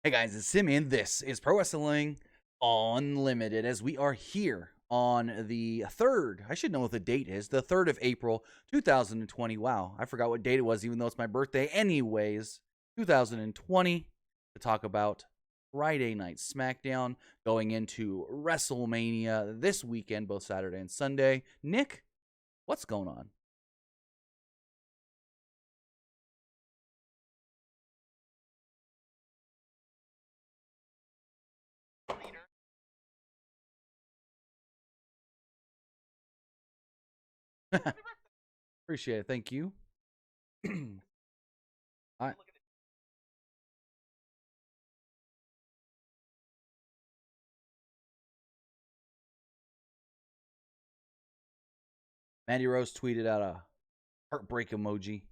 Hey guys, it's Simmy, and this is Pro Wrestling Unlimited, as we are here on the 3rd. I should know what the date is. The 3rd of April, 2020. Wow, I forgot what date it was, even though it's my birthday. Anyways, 2020, to talk about Friday Night Smackdown, going into WrestleMania this weekend, both Saturday and Sunday. Nick, what's going on? Appreciate it. Thank you. I, Mandy Rose tweeted out a heartbreak emoji.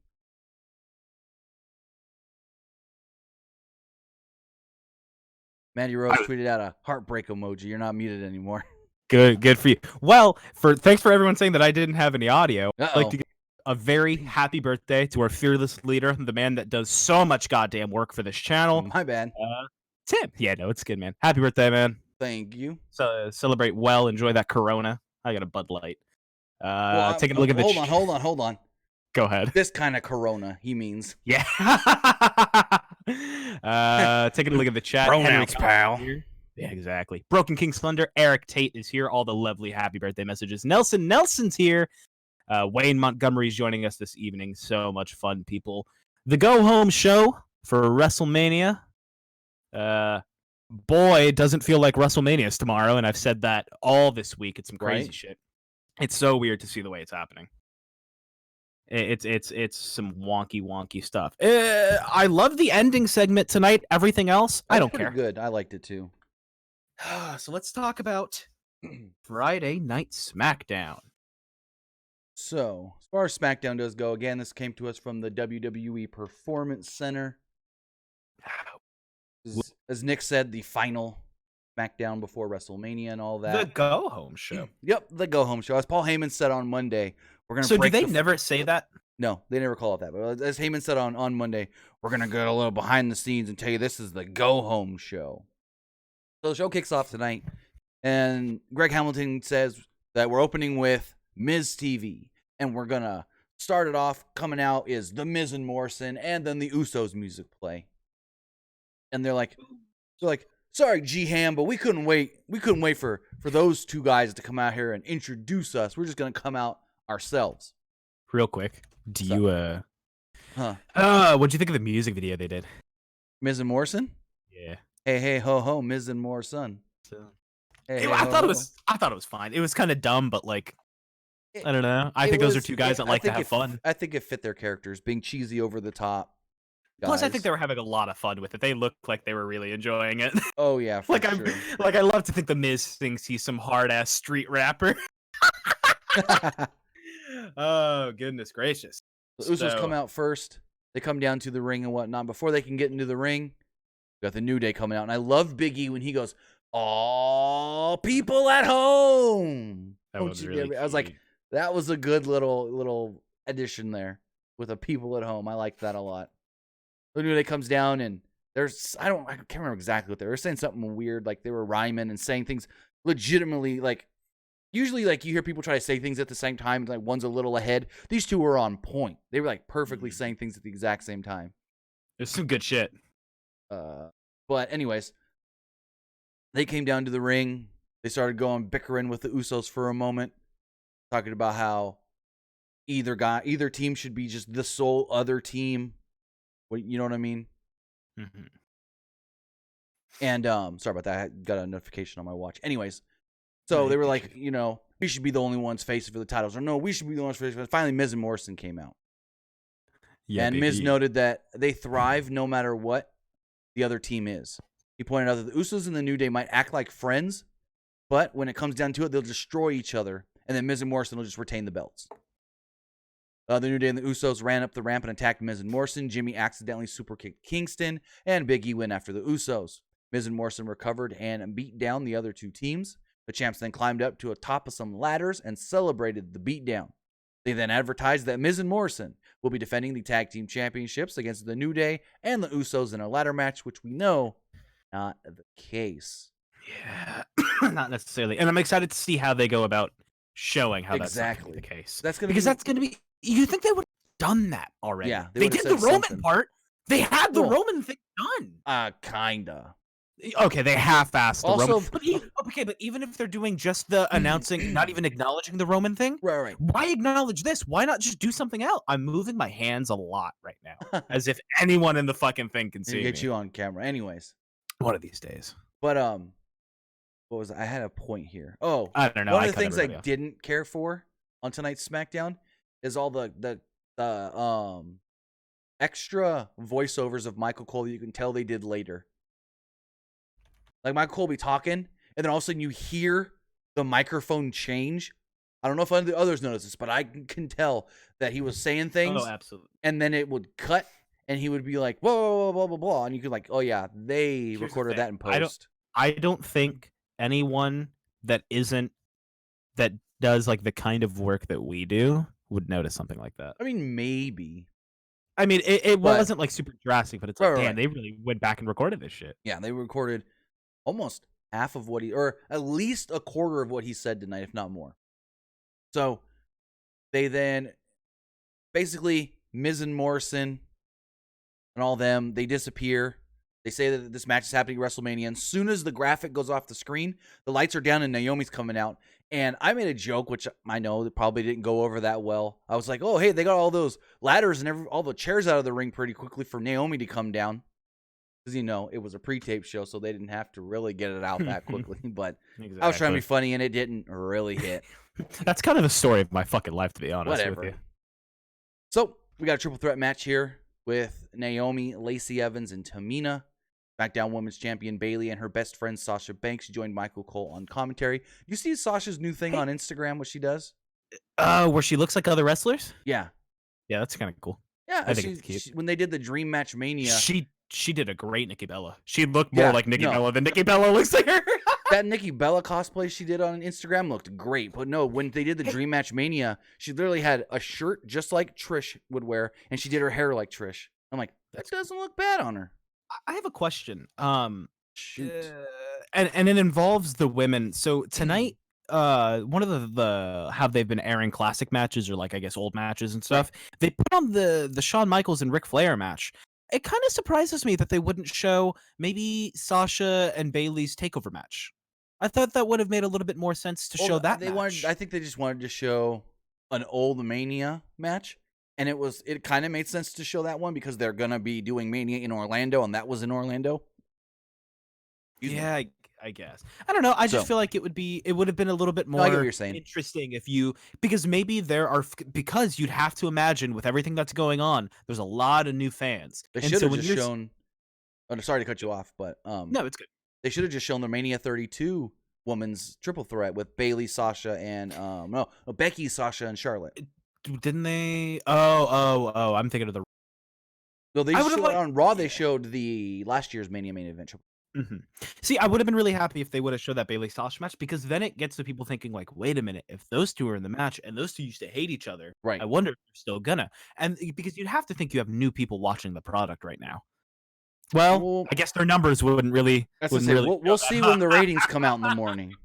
Mandy Rose tweeted out a heartbreak emoji. You're not muted anymore. Good for you. Well, thanks for everyone saying that I didn't have any audio. Uh-oh. I'd like to give a very happy birthday to our fearless leader, the man that does so much goddamn work for this channel. My bad. Tim. Yeah, no, it's good, man. Happy birthday, man. Thank you. So celebrate well. Enjoy that Corona. I got a Bud Light. Taking a look at the. Hold on. Go ahead. This kind of Corona, he means. Yeah. Taking a look at the chat. Pronouns, pal. Yeah, exactly. Broken King Slender. Eric Tate is here. All the lovely happy birthday messages. Nelson's here. Wayne Montgomery's joining us this evening. So much fun, people. The Go Home show for WrestleMania. Boy, it doesn't feel like WrestleMania is tomorrow, and I've said that all this week. It's some crazy shit. It's so weird to see the way it's happening. It's some wonky stuff. I love the ending segment tonight. Everything else, I don't care. Good. I liked it too. So let's talk about Friday Night Smackdown. So, as far as Smackdown does go, again, this came to us from the WWE Performance Center. As Nick said, the final Smackdown before WrestleMania and all that. The Go Home show. Yep, the Go Home show. As Paul Heyman said on Monday, we're gonna. So do they never say that? No, they never call it that. But as Heyman said on Monday, we're gonna get a little behind the scenes and tell you this is the Go Home show. So the show kicks off tonight, and Greg Hamilton says that we're opening with Miz TV, and we're gonna start it off. Coming out is the Miz and Morrison, and then the Usos music play. And they're like, sorry, G-Ham, but we couldn't wait. We couldn't wait for those two guys to come out here and introduce us. We're just gonna come out ourselves. Real quick, what'd you think of the music video they did? Miz and Morrison? Yeah. Hey ho ho, Miz and Morrison. I thought it was fine. It was kind of dumb, but like, I don't know. I think those are two guys that like to have fun. I think it fit their characters, being cheesy, over the top. Guys. Plus, I think they were having a lot of fun with it. They looked like they were really enjoying it. Oh yeah, for sure. I love to think the Miz thinks he's some hard ass street rapper. Oh goodness gracious! The Usos come out first. They come down to the ring and whatnot. Before they can get into the ring, we got the New Day coming out, and I love Big E when he goes, "All people at home." That was really. I was like, that was a good little addition there with the people at home. I liked that a lot. The New Day comes down, and I can't remember exactly what they were saying. Something weird, like they were rhyming and saying things legitimately. Like usually, like you hear people try to say things at the same time, like one's a little ahead. These two were on point. They were like perfectly saying things at the exact same time. There's some good shit. But anyways, they came down to the ring. They started bickering with the Usos for a moment, talking about how either team should be just the sole other team. You know what I mean? Mm-hmm. And sorry about that. I got a notification on my watch. Anyways, so they were like, we should be the only ones facing for the titles, or no, we should be the ones facing. Finally, Miz and Morrison came out. Yeah, and Miz noted that they thrive no matter what the other team is. He pointed out that the Usos and the New Day might act like friends, but when it comes down to it, they'll destroy each other, and then Miz and Morrison will just retain the belts. The New Day and the Usos ran up the ramp and attacked Miz and Morrison. Jimmy accidentally superkicked Kingston, and Big E went after the Usos. Miz and Morrison recovered and beat down the other two teams. The champs then climbed up to the top of some ladders and celebrated the beatdown. They then advertised that Miz and Morrison will be defending the tag team championships against the New Day and the Usos in a ladder match, which we know not the case. Yeah, not necessarily. And I'm excited to see how they go about showing how that's not gonna be the case. That's gonna because that's going to be. You think they would have done that already? Yeah, they did the Roman part. They had the Roman thing done. Kinda. Okay, they half-assed the Also, Roman. But even if they're doing just the announcing, not even acknowledging the Roman thing, right. Why acknowledge this? Why not just do something else? I'm moving my hands a lot right now, as if anyone in the fucking thing can see me. Get you on camera, anyways. One of these days. But what was I had a point here? Oh, I don't know. One of the things I didn't care for on tonight's SmackDown is all the extra voiceovers of Michael Cole that you can tell they did later. Like Michael Cole be talking, and then all of a sudden you hear the microphone change. I don't know if others notice this, but I can tell that he was saying things. Oh, absolutely. And then it would cut, and he would be like, whoa, blah, blah, blah. And you could like, oh, yeah, they recorded that in post. I don't think anyone that does like the kind of work that we do would notice something like that. I mean, maybe. I mean, it wasn't like super drastic, but it's like, right. They really went back and recorded this shit. Yeah, they recorded almost half of what or at least a quarter of what he said tonight, if not more. So they then basically Miz and Morrison and all them, they disappear. They say that this match is happening at WrestleMania. And as soon as the graphic goes off the screen, the lights are down and Naomi's coming out. And I made a joke, which I know that probably didn't go over that well. I was like, oh, hey, they got all those ladders and all the chairs out of the ring pretty quickly for Naomi to come down. Because, it was a pre-tape show, so they didn't have to really get it out that quickly. But exactly. I was trying to be funny, and it didn't really hit. That's kind of the story of my fucking life, to be honest with you. So, we got a triple threat match here with Naomi, Lacey Evans, and Tamina. SmackDown Women's Champion Bayley and her best friend Sasha Banks joined Michael Cole on commentary. You see Sasha's new thing on Instagram, what she does? Where she looks like other wrestlers? Yeah. Yeah, that's kind of cool. Yeah, I think it's cute. When they did the Dream Match Mania. She did a great Nikki Bella. She looked more like Nikki Bella than Nikki Bella looks like her. That Nikki Bella cosplay she did on Instagram looked great. But no, when they did the Dream Match Mania, she literally had a shirt just like Trish would wear, and she did her hair like Trish. I'm like, that doesn't look bad on her. I have a question. Shoot. And it involves the women. So tonight, one of the how they've been airing classic matches or like I guess old matches and stuff. They put on the Shawn Michaels and Ric Flair match. It kind of surprises me that they wouldn't show maybe Sasha and Bayley's takeover match. I thought that would have made a little bit more sense to show that match. I think they just wanted to show an old Mania match. And it kind of made sense to show that one because they're going to be doing Mania in Orlando, and that was in Orlando. Yeah, I guess. I don't know. I just feel like it would have been a little bit more interesting because maybe because you'd have to imagine with everything that's going on, there's a lot of new fans. They should have just shown. I'm sorry to cut you off, but no, it's good. They should have just shown the Mania 32 women's triple threat with Bayley, Sasha, and Becky, Sasha, and Charlotte. Didn't they? Oh! I'm thinking of the. No, they showed on Raw. They showed the last year's Mania main event. Mm-hmm. See, I would have been really happy if they would have showed that Bayley Sasha match because then it gets to people thinking like, wait a minute, if those two are in the match and those two used to hate each other, right? I wonder if they're still gonna. And because you'd have to think you have new people watching the product right now. Well, I guess their numbers wouldn't really. We'll see when the ratings come out in the morning.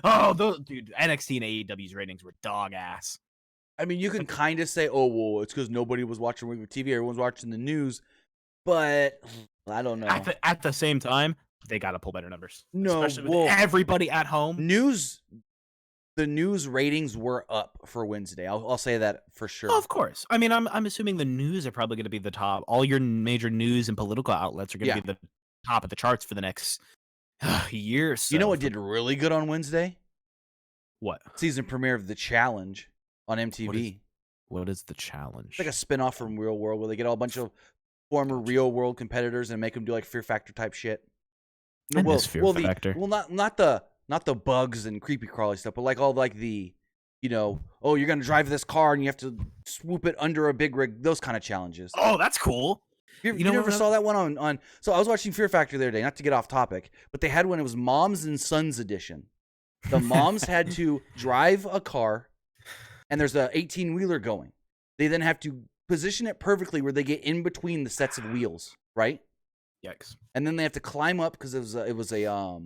Oh, dude, NXT and AEW's ratings were dog ass. I mean, you can kind of say, oh, well, it's because nobody was watching regular TV. Everyone's watching the news. But I don't know. At the same time, they got to pull better numbers. No, especially with everybody at home. The news ratings were up for Wednesday. I'll say that for sure. Oh, of course. I mean, I'm assuming the news are probably going to be the top. All your major news and political outlets are going to be the top of the charts for the next year or so. You know what did really good on Wednesday? What? Season premiere of The Challenge on MTV. What is The Challenge? It's like a spinoff from Real World where they get all a bunch of former Real World competitors and make them do like Fear Factor type shit. Fear Factor. Not the bugs and creepy crawly stuff, but like all like the, oh, you're gonna drive this car and you have to swoop it under a big rig. Those kind of challenges. Oh, that's cool. You never saw that one on? So I was watching Fear Factor the other day. Not to get off topic, but they had one. It was Moms and Sons edition. The moms had to drive a car. And there's a 18-wheeler going. They then have to position it perfectly where they get in between the sets of wheels, right? Yikes. And then they have to climb up because it was a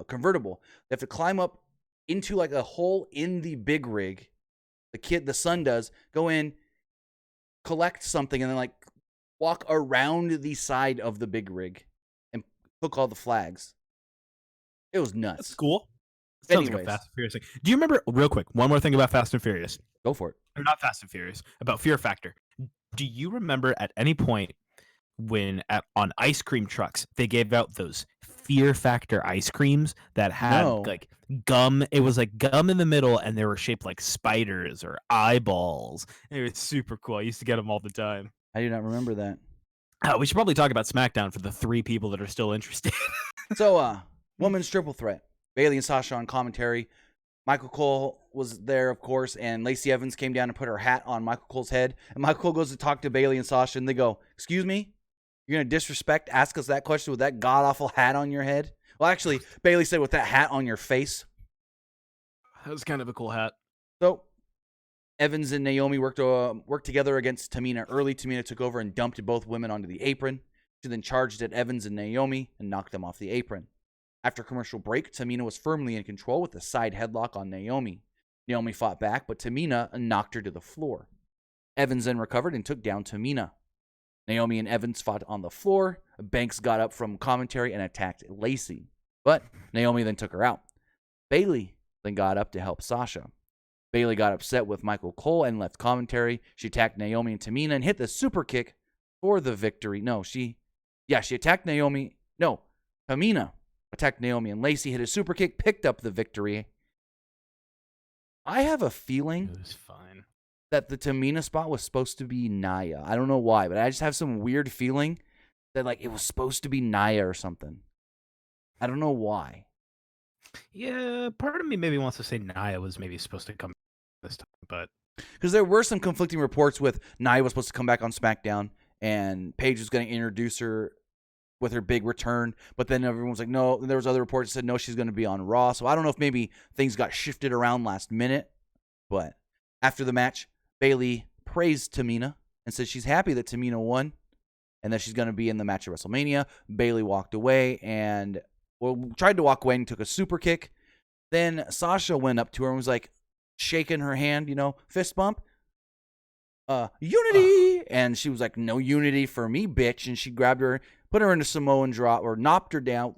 convertible. They have to climb up into like a hole in the big rig. The son does go in, collect something, and then like walk around the side of the big rig and hook all the flags. It was nuts. That's cool. Sounds like a Fast and Furious thing. Do you remember, real quick, one more thing about Fast and Furious? Go for it. Or not Fast and Furious, about Fear Factor. Do you remember at any point when on ice cream trucks they gave out those Fear Factor ice creams that had like gum? It was like gum in the middle, and they were shaped like spiders or eyeballs. It was super cool. I used to get them all the time. I do not remember that. We should probably talk about Smackdown for the 3 people that are still interested. So, women's triple threat. Bayley and Sasha on commentary. Michael Cole was there, of course, and Lacey Evans came down and put her hat on Michael Cole's head. And Michael Cole goes to talk to Bayley and Sasha, and they go, "Excuse me? You're going to ask us that question with that god-awful hat on your head?" Well, actually, Bayley said with that hat on your face. That was kind of a cool hat. So, Evans and Naomi worked together against Tamina early. Tamina took over and dumped both women onto the apron. She then charged at Evans and Naomi and knocked them off the apron. After commercial break, Tamina was firmly in control with a side headlock on Naomi. Naomi fought back, but Tamina knocked her to the floor. Evans then recovered and took down Tamina. Naomi and Evans fought on the floor. Banks got up from commentary and attacked Lacey, but Naomi then took her out. Bayley then got up to help Sasha. Bayley got upset with Michael Cole and left commentary. She attacked Naomi and Tamina and hit the super kick for the victory. She attacked Naomi. No, Tamina attacked Naomi and Lacey, hit a super kick, picked up the victory. I have a feeling it was fine that the Tamina spot was supposed to be Nia. I don't know why, but I just have some weird feeling that like it was supposed to be Nia or something. I don't know why. Yeah, part of me maybe wants to say Nia was maybe supposed to come this time, but because there were some conflicting reports with Nia was supposed to come back on SmackDown and Paige was going to introduce her with her big return, but then everyone was like, no. There was other reports that said no, she's going to be on Raw. So I don't know if maybe things got shifted around last minute. But after the match, Bayley praised Tamina and said she's happy that Tamina won and that she's going to be in the match at WrestleMania. Bayley walked away and tried to walk away and took a super kick. Then Sasha went up to her and was like shaking her hand, fist bump. Unity. And she was like, no unity for me, bitch. And she grabbed her, put her in a Samoan drop, or knocked her down,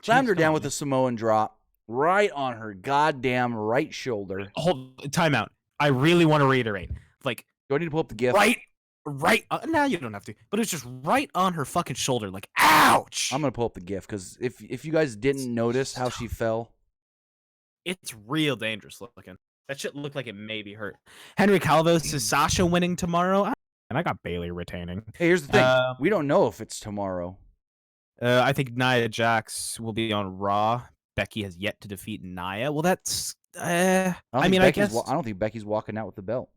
slammed her down with a Samoan drop right on her goddamn right shoulder. Hold time out. I really want to reiterate. Like, do I need to pull up the GIF? Right. No, you don't have to. But it's just right on her fucking shoulder. Like, ouch. I'm gonna pull up the GIF because if you guys didn't notice how she fell, it's real dangerous looking. That shit looked like it may be hurt. Henry Calvo says Sasha winning tomorrow. And I got Bayley retaining. Hey, here's the thing. We don't know if it's tomorrow. I think Nia Jax will be on Raw. Becky has yet to defeat Nia. Well, that's... I guess... I don't think Becky's walking out with the belt.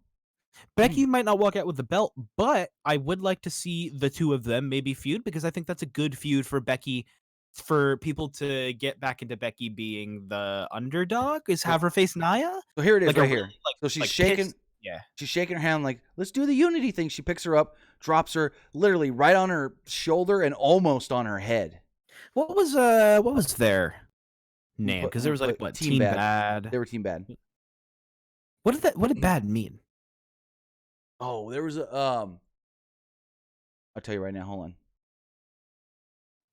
Becky might not walk out with the belt, but I would like to see the two of them maybe feud, because I think that's a good feud for Becky, for people to get back into Becky being the underdog, is have her face Nia. So here it is, right here. So she's shaking... Pissed. Yeah. She's shaking her hand like, let's do the unity thing. She picks her up, drops her literally right on her shoulder and almost on her head. What was their name? Because there was like what Team Bad. They were Team Bad. What did bad mean? Oh, there was a I'll tell you right now. Hold on.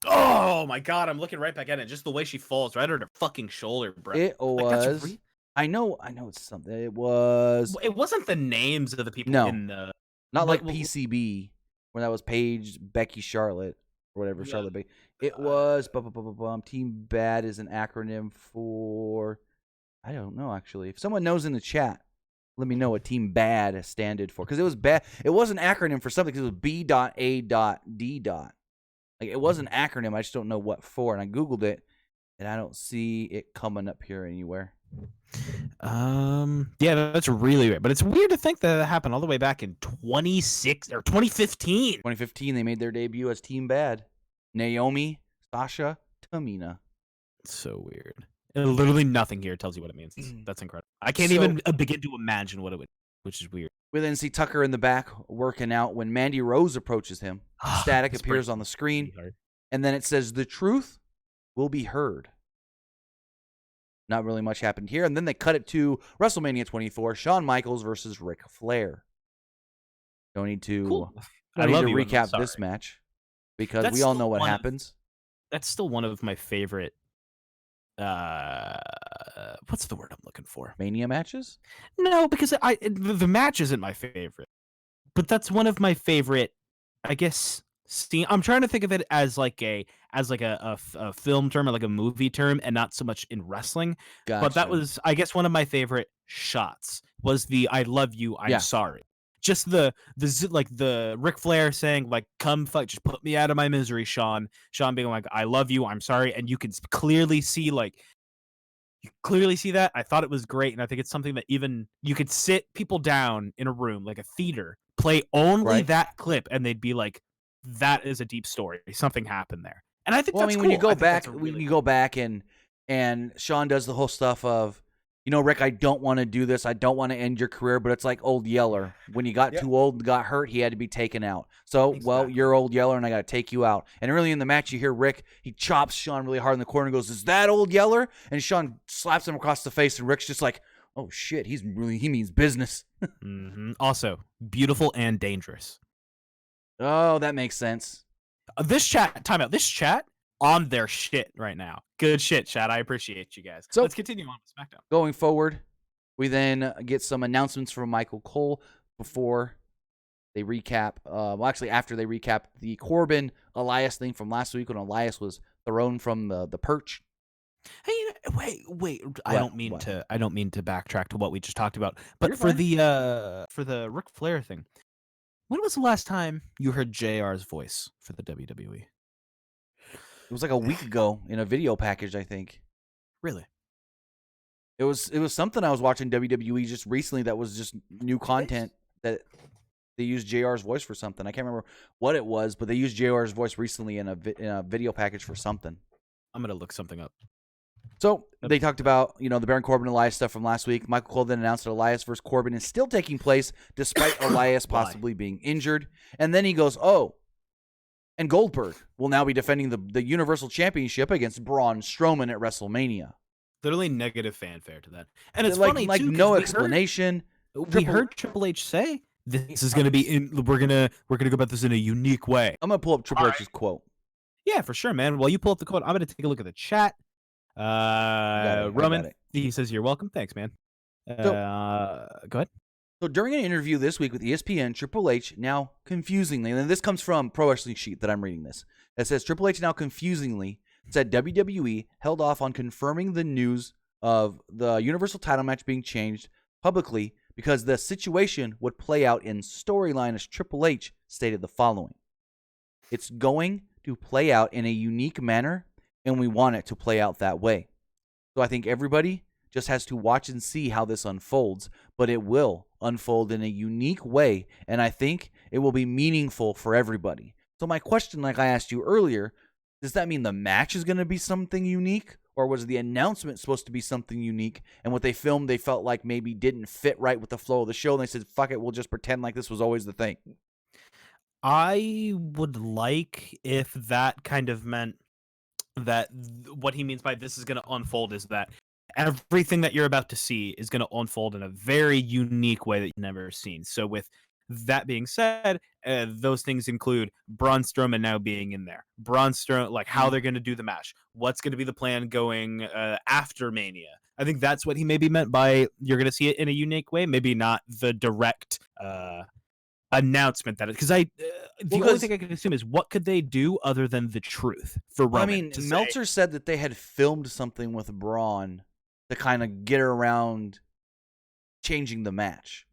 Oh my god, I'm looking right back at it. Just the way she falls right on her fucking shoulder, bro. It was. I know it's something. It wasn't the names of the people in the... Not like PCB, where that was Paige, Becky, Charlotte, or whatever, yeah. Charlotte, Becky. It was... Team Bad is an acronym for... I don't know, actually. If someone knows in the chat, let me know what Team Bad standed for. Because it was bad. It was an acronym for something, because it was B.A.D. Like, it was an acronym. I just don't know what for. And I Googled it, and I don't see it coming up here anywhere. Yeah, that's really weird. But it's weird to think that it happened all the way back in 2015. 2015, they made their debut as Team Bad. Naomi, Sasha, Tamina. So weird. Literally nothing here tells you what it means. That's incredible. I can't even begin to imagine what it would. which is weird. We then see Tucker in the back working out when Mandy Rose approaches him. Static appears on the screen, and then it says, "The truth will be heard." Not really much happened here. And then they cut it to WrestleMania 24, Shawn Michaels versus Ric Flair. Don't need to, recap this match because we all know what happens. That's still one of my favorite, what's the word I'm looking for? Mania matches? No, because the match isn't my favorite. But that's one of my favorite, I guess, I'm trying to think of it as like a film term or like a movie term, and not so much in wrestling. Gotcha. But that was, I guess, one of my favorite shots was the "I love you, I'm sorry." Just the Ric Flair saying like, "Come fuck, just put me out of my misery, Shawn." Shawn being like, "I love you, I'm sorry," and you can clearly see that. I thought it was great, and I think it's something that even you could sit people down in a room like a theater, play only that clip, and they'd be like, "That is a deep story. Something happened there." And I think that's cool. When you go back and Shawn does the whole stuff of, Rick, I don't want to do this. I don't want to end your career, but it's like Old Yeller. When you got too old and got hurt, he had to be taken out. So, well, you're Old Yeller, and I got to take you out. And early in the match, you hear Rick, he chops Shawn really hard in the corner and goes, "Is that Old Yeller?" And Shawn slaps him across the face, and Rick's just like, "Oh, shit, he means business." Also, beautiful and dangerous. Oh, that makes sense. This chat on their shit right now. Good shit, chat. I appreciate you guys. So let's continue on with SmackDown. Going forward, we then get some announcements from Michael Cole before they recap. After they recap the Corbin Elias thing from last week when Elias was thrown from the perch. Hey, wait. I don't mean to backtrack to what we just talked about, but for the Ric Flair thing, when was the last time you heard JR's voice for the WWE? It was like a week ago in a video package, I think. Really? It was something I was watching WWE just recently that was just new content that they used JR's voice for something. I can't remember what it was, but they used JR's voice recently in a video package for something. I'm going to look something up. So they talked about, the Baron Corbin Elias stuff from last week. Michael Cole then announced that Elias versus Corbin is still taking place despite Elias possibly being injured. And then he goes, "Oh, and Goldberg will now be defending the Universal Championship against Braun Strowman at WrestleMania." Literally negative fanfare to that. And it's like, funny, like too, no explanation. We heard Triple H say this is going to be we're going to go about this in a unique way. I'm going to pull up Triple H's quote. Yeah, for sure, man. While you pull up the quote, I'm going to take a look at the chat. Roman, he says, "You're welcome." Thanks, man. Go ahead. So during an interview this week with ESPN, Triple H now confusingly, and this comes from Pro Wrestling Sheet that I'm reading this. It says Triple H now confusingly said WWE held off on confirming the news of the Universal title match being changed publicly because the situation would play out in storyline, as Triple H stated the following: "It's going to play out in a unique manner, and we want it to play out that way. So I think everybody just has to watch and see how this unfolds, but it will unfold in a unique way, and I think it will be meaningful for everybody." So my question, like I asked you earlier, does that mean the match is going to be something unique, or was the announcement supposed to be something unique, and what they filmed they felt like maybe didn't fit right with the flow of the show, and they said, "Fuck it, we'll just pretend like this was always the thing"? I would like if that kind of meant that what he means by this is going to unfold is that everything that you're about to see is going to unfold in a very unique way that you've never seen. So with that being said, those things include Braun Strowman now being in there. Braun Strowman, like how they're going to do the match. What's going to be the plan going after Mania? I think that's what he maybe meant by you're going to see it in a unique way. Maybe not the direct announcement that because the only thing I can assume is what could they do other than the truth for Roman? I mean, Meltzer said that they had filmed something with Braun to kind of get around changing the match.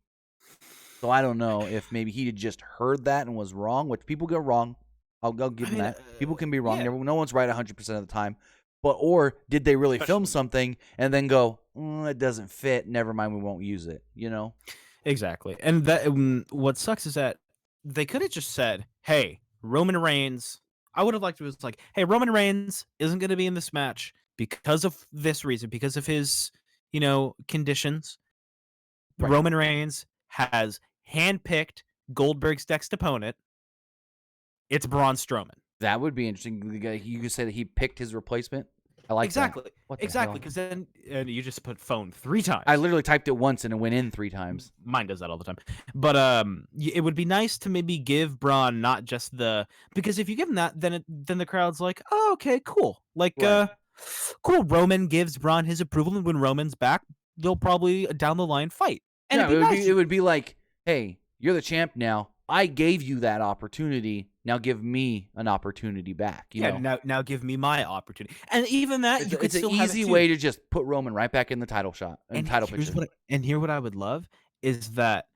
So I don't know if maybe he had just heard that and was wrong, which people get wrong. I'll give him that. People can be wrong. Yeah. No one's right 100% of the time. Or did they really film something and then go, it doesn't fit, never mind, we won't use it, Exactly. And that what sucks is that they could have just said, "Hey, Roman Reigns," I would have liked it was like, "Hey, Roman Reigns isn't going to be in this match because of this reason, because of his, conditions. Right. Roman Reigns has handpicked Goldberg's next opponent. It's Braun Strowman. That would be interesting. You could say that he picked his replacement. I like exactly. that. What the Exactly, hell? because then you just put phone 3 times. I literally typed it once and it went in 3 times. Mine does that all the time. But it would be nice to maybe give Braun not just because if you give him that, then the crowd's like, oh, okay, cool. Like, Right. cool. Roman gives Braun his approval, and when Roman's back, they'll probably down the line fight. And Yeah, it would be like, hey, you're the champ now. I gave you that opportunity. Now give me an opportunity back. You know? Now give me my opportunity. And even that, It's an easy way to just put Roman right back in the title shot and title picture. What I would love is that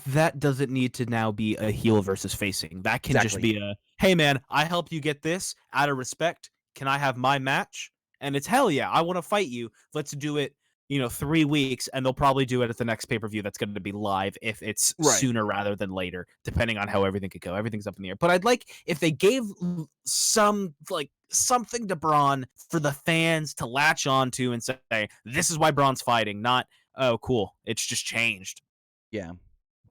that doesn't need to now be a heel versus facing. That can just be hey man, I helped you get this out of respect. Can I have my match? And it's hell yeah, I want to fight you. Let's do it. 3 weeks, and they'll probably do it at the next pay-per-view that's going to be live if it's sooner rather than later, depending on how everything could go. Everything's up in the air. But I'd like if they gave something to Braun for the fans to latch on to and say, this is why Braun's fighting, not, oh, cool, it's just changed. Yeah.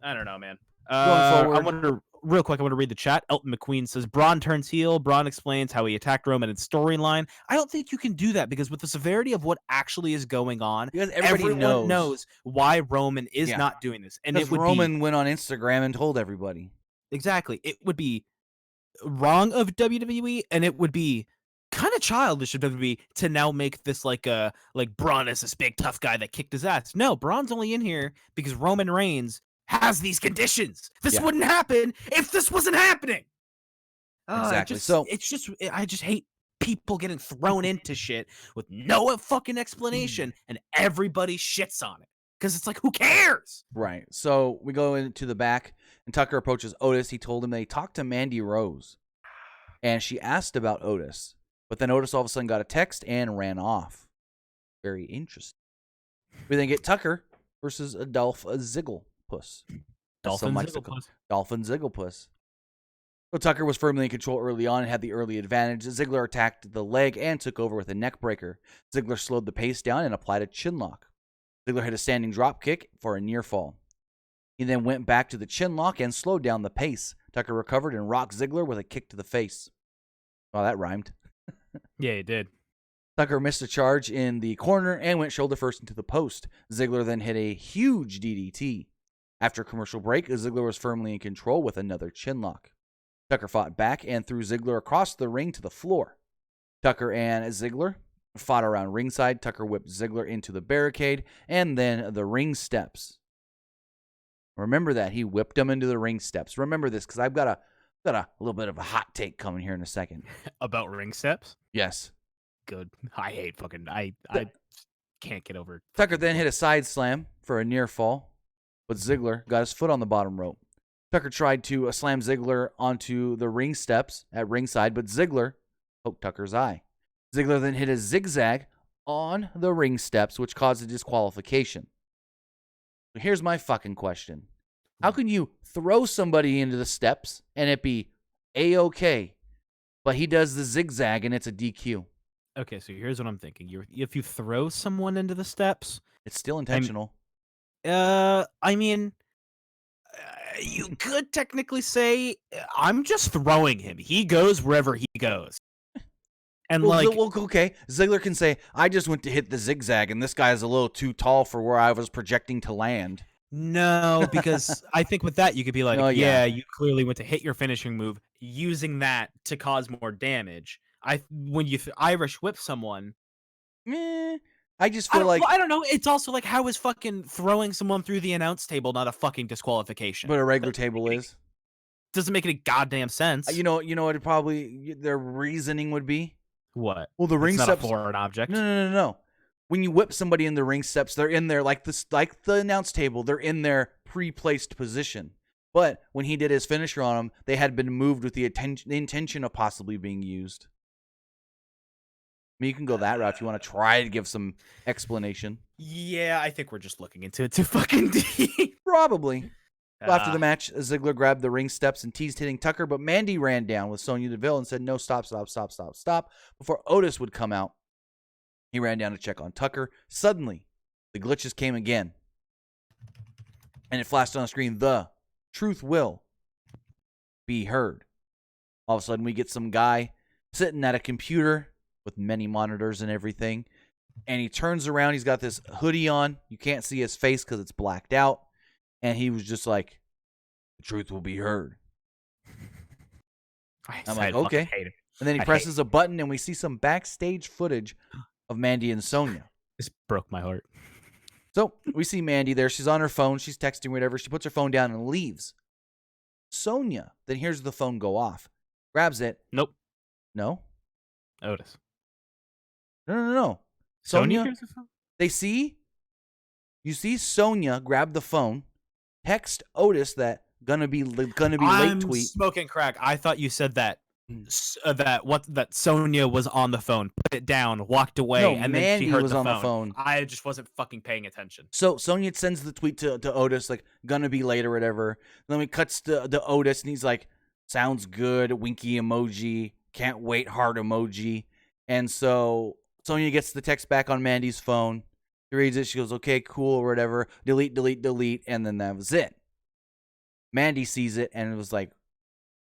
I don't know, man. Going forward. Real quick, I want to read the chat. Elton McQueen says, Braun turns heel. Braun explains how he attacked Roman in storyline. I don't think you can do that because with the severity of what actually is going on, because everyone knows why Roman is not doing this. And Roman went on Instagram and told everybody. Exactly. It would be wrong of WWE, and it would be kind of childish of WWE to now make this like Braun is this big tough guy that kicked his ass. No, Braun's only in here because Roman Reigns has these conditions. This wouldn't happen if this wasn't happening. Exactly. I just hate people getting thrown into shit with no fucking explanation, and everybody shits on it because it's like, who cares? Right. So we go into the back, and Tucker approaches Otis. He told him they talked to Mandy Rose, and she asked about Otis, but then Otis all of a sudden got a text and ran off. Very interesting. We then get Tucker versus Dolph Ziggler. Dolphin Zigglepuss. So Tucker was firmly in control early on and had the early advantage. Ziggler attacked the leg and took over with a neck breaker. Ziggler slowed the pace down and applied a chin lock. Ziggler hit a standing drop kick for a near fall. He then went back to the chin lock and slowed down the pace. Tucker recovered and rocked Ziggler with a kick to the face. Wow, that rhymed. Yeah, it did. Tucker missed a charge in the corner and went shoulder first into the post. Ziggler then hit a huge DDT. After a commercial break, Ziggler was firmly in control with another chin lock. Tucker fought back and threw Ziggler across the ring to the floor. Tucker and Ziggler fought around ringside. Tucker whipped Ziggler into the barricade and then the ring steps. Remember that. He whipped him into the ring steps. Remember this because I've got a little bit of a hot take coming here in a second. About ring steps? Yes. Good. I hate fucking... I can't get over it. Tucker then hit a side slam for a near fall, but Ziggler got his foot on the bottom rope. Tucker tried to slam Ziggler onto the ring steps at ringside, but Ziggler poked Tucker's eye. Ziggler then hit a zigzag on the ring steps, which caused a disqualification. So here's my fucking question. How can you throw somebody into the steps and it be A-okay, but he does the zigzag and it's a DQ? Okay, so here's what I'm thinking. If you throw someone into the steps... It's still intentional. I mean, you could technically say, I'm just throwing him. He goes wherever he goes. And okay. Ziggler can say, I just went to hit the zigzag, and this guy's a little too tall for where I was projecting to land. No, because I think with that, you could be like, you clearly went to hit your finishing move using that to cause more damage. When you Irish whip someone... I just feel I don't know. It's also like, how is fucking throwing someone through the announce table not a fucking disqualification? But a regular table is. Doesn't make any goddamn sense. You know what it probably their reasoning would be? What? Well, the ring steps. Not a foreign object. No. When you whip somebody in the ring steps, they're in there like the announce table. They're in their pre-placed position. But when he did his finisher on them, they had been moved with the intention of possibly being used. I mean, you can go that route if you want to try to give some explanation. Yeah, I think we're just looking into it too fucking deep. Probably. After the match, Ziggler grabbed the ring steps and teased hitting Tucker, but Mandy ran down with Sonya Deville and said, no, stop, before Otis would come out. He ran down to check on Tucker. Suddenly, the glitches came again. And it flashed on the screen, the truth will be heard. All of a sudden, we get some guy sitting at a computer with many monitors and everything. And he turns around. He's got this hoodie on. You can't see his face because it's blacked out. And he was just like, the truth will be heard. I'm like, okay. And then he presses a button, and we see some backstage footage of Mandy and Sonya. This broke my heart. So we see Mandy there. She's on her phone. She's texting whatever. She puts her phone down and leaves. Sonya then hears the phone go off. Grabs it. Nope. No? Otis. No. Sonya, you see Sonya grab the phone, text Otis that gonna be late tweet. I'm smoking crack. I thought you said that that Sonya was on the phone, put it down, walked away, no, and Mandy then she heard was on the phone. I just wasn't fucking paying attention. So Sonya sends the tweet to Otis, like, gonna be late or whatever. Then we cuts to Otis, and he's like, sounds good, winky emoji, can't wait, heart emoji. And so Sonya gets the text back on Mandy's phone. She reads it, she goes, okay, cool, or whatever, delete, and then that was it. Mandy sees it, and it was like,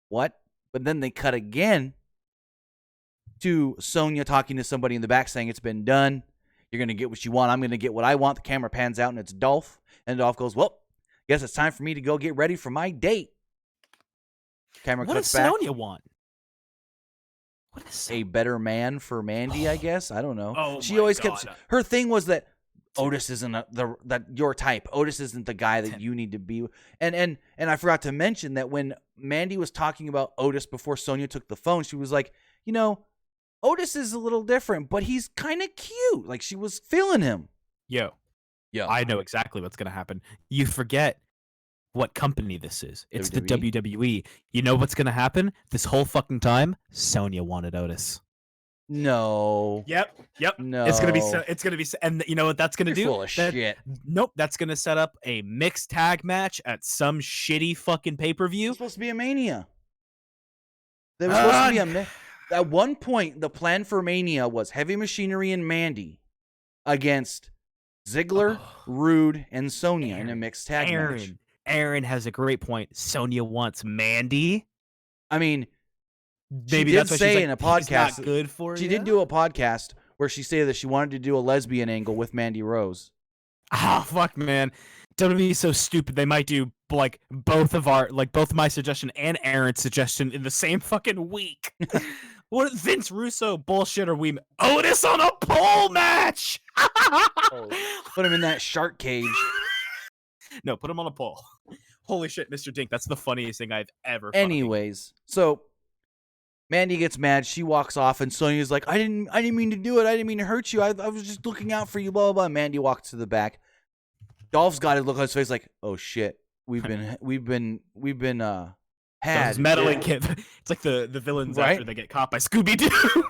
what? But then they cut again to Sonya talking to somebody in the back saying it's been done. You're going to get what you want. I'm going to get what I want. The camera pans out, and it's Dolph. And Dolph goes, well, guess it's time for me to go get ready for my date. Camera cuts back. What does Sonya want? What is a better man for Mandy, I guess. I don't know. Oh, she always kept... Her thing was that Otis isn't that your type. Otis isn't the guy that you need to be. And I forgot to mention that when Mandy was talking about Otis before Sonya took the phone, she was like, Otis is a little different, but he's kind of cute. Like, she was feeling him. Yo, I know exactly what's gonna happen. You forget what company this is. It's the WWE. You know what's gonna happen? This whole fucking time, Sonya wanted Otis. No. Yep. No. It's gonna be, and you know what that's gonna do? Full of shit. Nope. That's gonna set up a mixed tag match at some shitty fucking pay-per-view. It's supposed to be a Mania. There was supposed to be at one point, the plan for Mania was Heavy Machinery and Mandy against Ziggler, Rude, and Sonya in a mixed tag match. Aaron has a great point. Sonya wants Mandy. I mean, maybe she did say in a podcast, not good for she did do a podcast where she said that she wanted to do a lesbian angle with Mandy Rose. Oh, fuck, man. WWE is so stupid. They might do like both my suggestion and Aaron's suggestion in the same fucking week. What Vince Russo bullshit are we? Otis on a pole match. Put him in that shark cage. No, put him on a pole. Holy shit, Mr. Dink. That's the funniest thing I've ever. Anyways, so Mandy gets mad. She walks off, and Sonya's like, "I didn't mean to do it. I didn't mean to hurt you. I was just looking out for you." Blah blah blah. Mandy walks to the back. Dolph's got a look on his face like, "Oh shit, we've been had." Meddling kid. It's like the villains after they get caught by Scooby-Doo.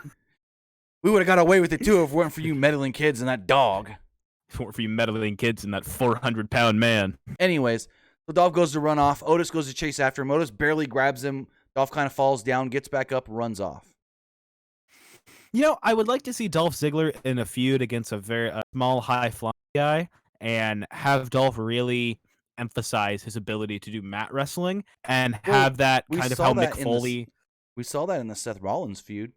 We would have got away with it too if it weren't for you meddling kids and that dog. If it weren't for you meddling kids and that 400-pound man. Anyways, so Dolph goes to run off. Otis goes to chase after him. Otis barely grabs him. Dolph kind of falls down, gets back up, runs off. I would like to see Dolph Ziggler in a feud against a very small, high-flying guy and have Dolph really emphasize his ability to do mat wrestling and have that kind of how Mick Foley. We saw that in the Seth Rollins feud.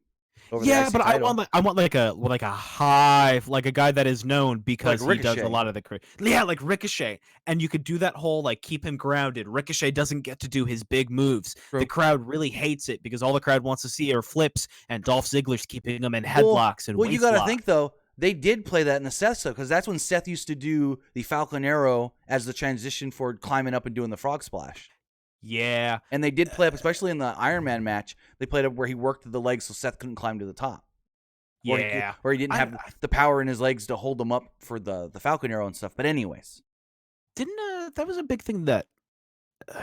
Yeah, but I want like a high, like a guy that is known because he does a lot of the like Ricochet, and you could do that whole like keep him grounded. Ricochet doesn't get to do his big moves. The crowd really hates it because all the crowd wants to see are flips, and Dolph Ziggler's keeping them in headlocks and you got to think though. They did play that in the Seth stuff because that's when Seth used to do the Falcon Arrow as the transition for climbing up and doing the frog splash. Yeah. And they did play up, especially in the Iron Man match, they played up where he worked the legs so Seth couldn't climb to the top. Yeah. Or he didn't have the power in his legs to hold them up for the Falcon Arrow and stuff. But anyways. That was a big thing that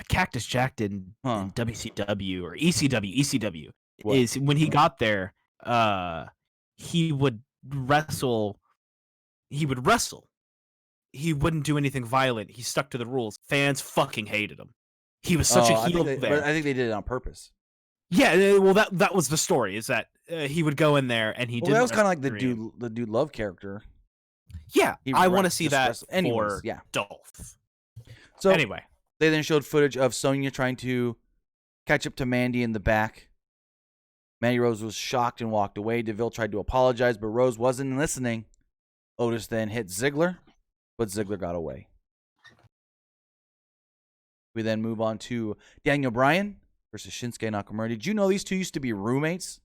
Cactus Jack did in WCW or ECW. What? Is when he got there, he would wrestle. He wouldn't do anything violent. He stuck to the rules. Fans fucking hated him. He was such a heel there. I think they did it on purpose. Yeah, well, that was the story. Is that he would go in there and he did. That was kind of like the dude Love character. Yeah, I want to see that for Dolph. So anyway, they then showed footage of Sonya trying to catch up to Mandy in the back. Mandy Rose was shocked and walked away. DeVille tried to apologize, but Rose wasn't listening. Otis then hit Ziggler, but Ziggler got away. We then move on to Daniel Bryan versus Shinsuke Nakamura. Did you know these two used to be roommates?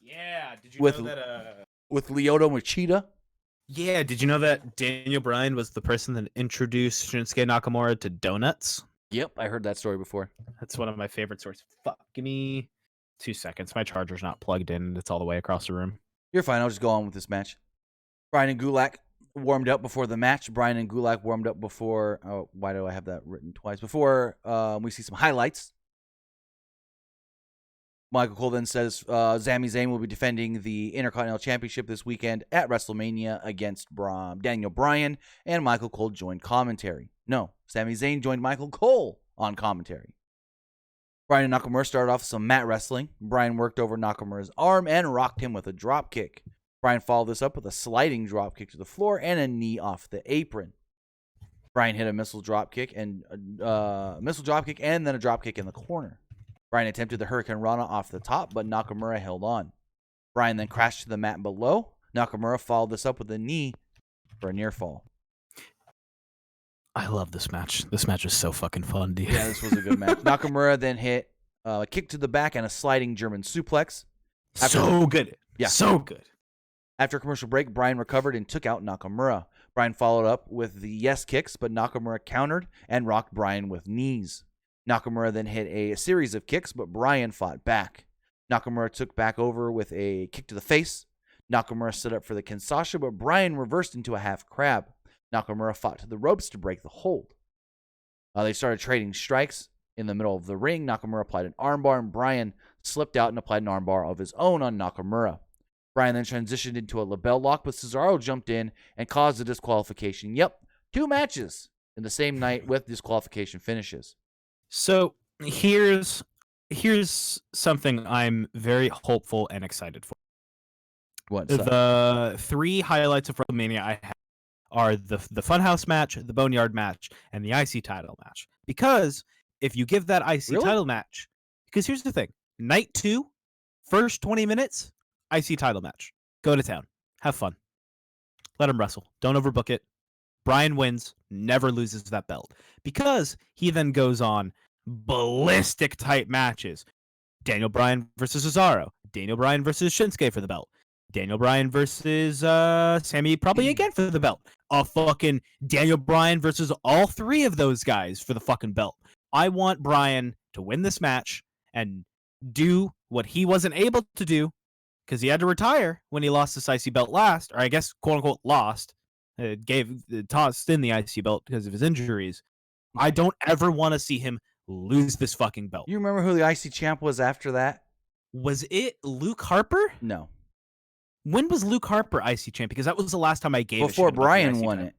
Yeah. Did you With- know that? With Lyoto Machida? Yeah. Did you know that Daniel Bryan was the person that introduced Shinsuke Nakamura to donuts? Yep, I heard that story before. That's one of my favorite stories. Fuck, give me 2 seconds. My charger's not plugged in, and it's all the way across the room. You're fine. I'll just go on with this match. Bryan and Gulak warmed up before the match. Bryan and Gulak warmed up before. Oh, why do I have that written twice? Before we see some highlights. Michael Cole then says Sami Zayn will be defending the Intercontinental Championship this weekend at WrestleMania against Daniel Bryan, and Michael Cole joined commentary. No, Sami Zayn joined Michael Cole on commentary. Bryan and Nakamura started off with some mat wrestling. Bryan worked over Nakamura's arm and rocked him with a drop kick. Bryan followed this up with a sliding drop kick to the floor and a knee off the apron. Bryan hit a missile drop kick and then a drop kick in the corner. Bryan attempted the Hurricane Rana off the top, but Nakamura held on. Bryan then crashed to the mat below. Nakamura followed this up with a knee for a near fall. I love this match. This match is so fucking fun, dude. Yeah, this was a good match. Nakamura then hit a kick to the back and a sliding German suplex. So good. Yeah. So good. After a commercial break, Bryan recovered and took out Nakamura. Bryan followed up with the yes kicks, but Nakamura countered and rocked Bryan with knees. Nakamura then hit a series of kicks, but Bryan fought back. Nakamura took back over with a kick to the face. Nakamura stood up for the Kinshasa, but Bryan reversed into a half crab. Nakamura fought to the ropes to break the hold. They started trading strikes in the middle of the ring. Nakamura applied an armbar, and Bryan slipped out and applied an armbar of his own on Nakamura. Bryan then transitioned into a label lock, but Cesaro jumped in and caused a disqualification. Yep, 2 matches in the same night with disqualification finishes. So here's something I'm very hopeful and excited for. What's up? The 3 highlights of WrestleMania I have are the Funhouse match, the Boneyard match, and the IC title match. Because if you give that IC title match, because here's the thing, night 2, first 20 minutes, IC title match. Go to town. Have fun. Let him wrestle. Don't overbook it. Bryan wins, never loses that belt. Because he then goes on ballistic type matches. Daniel Bryan versus Cesaro. Daniel Bryan versus Shinsuke for the belt. Daniel Bryan versus Sammy probably again for the belt. A fucking Daniel Bryan versus all 3 of those guys for the fucking belt. I want Bryan to win this match and do what he wasn't able to do because he had to retire when he lost this IC belt last, or I guess quote unquote lost. Tossed in the IC belt because of his injuries. I don't ever want to see him lose this fucking belt. You remember who the IC champ was after that? Was it Luke Harper? No. When was Luke Harper IC champ? Because that was the last time I gave Before a shit about Bryan the IC won title.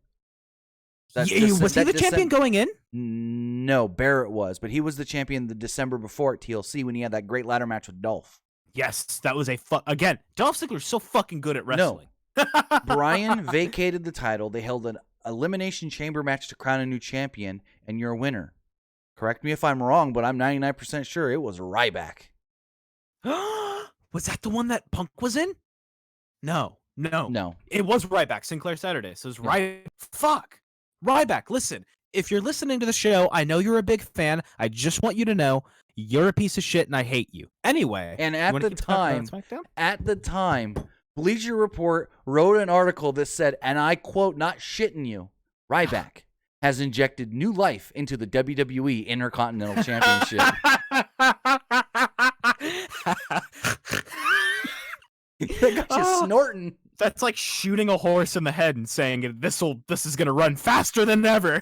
it. Was he the champion going in? No, Barrett was, but he was the champion the December before at TLC when he had that great ladder match with Dolph. Yes, that was again, Dolph Ziggler's so fucking good at wrestling. No. Bryan vacated the title. They held an elimination chamber match to crown a new champion, and you're a winner. Correct me if I'm wrong, but I'm 99% sure it was Ryback. Was that the one that Punk was in? No. It was Ryback, Sinclair Saturday. So it was Fuck. Ryback, listen. If you're listening to the show, I know you're a big fan. I just want you to know you're a piece of shit and I hate you. Anyway. And at the time, Bleacher Report wrote an article that said, and I quote, not shitting you, Ryback has injected new life into the WWE Intercontinental Championship. That guy's just snorting. That's like shooting a horse in the head and saying this is gonna run faster than ever.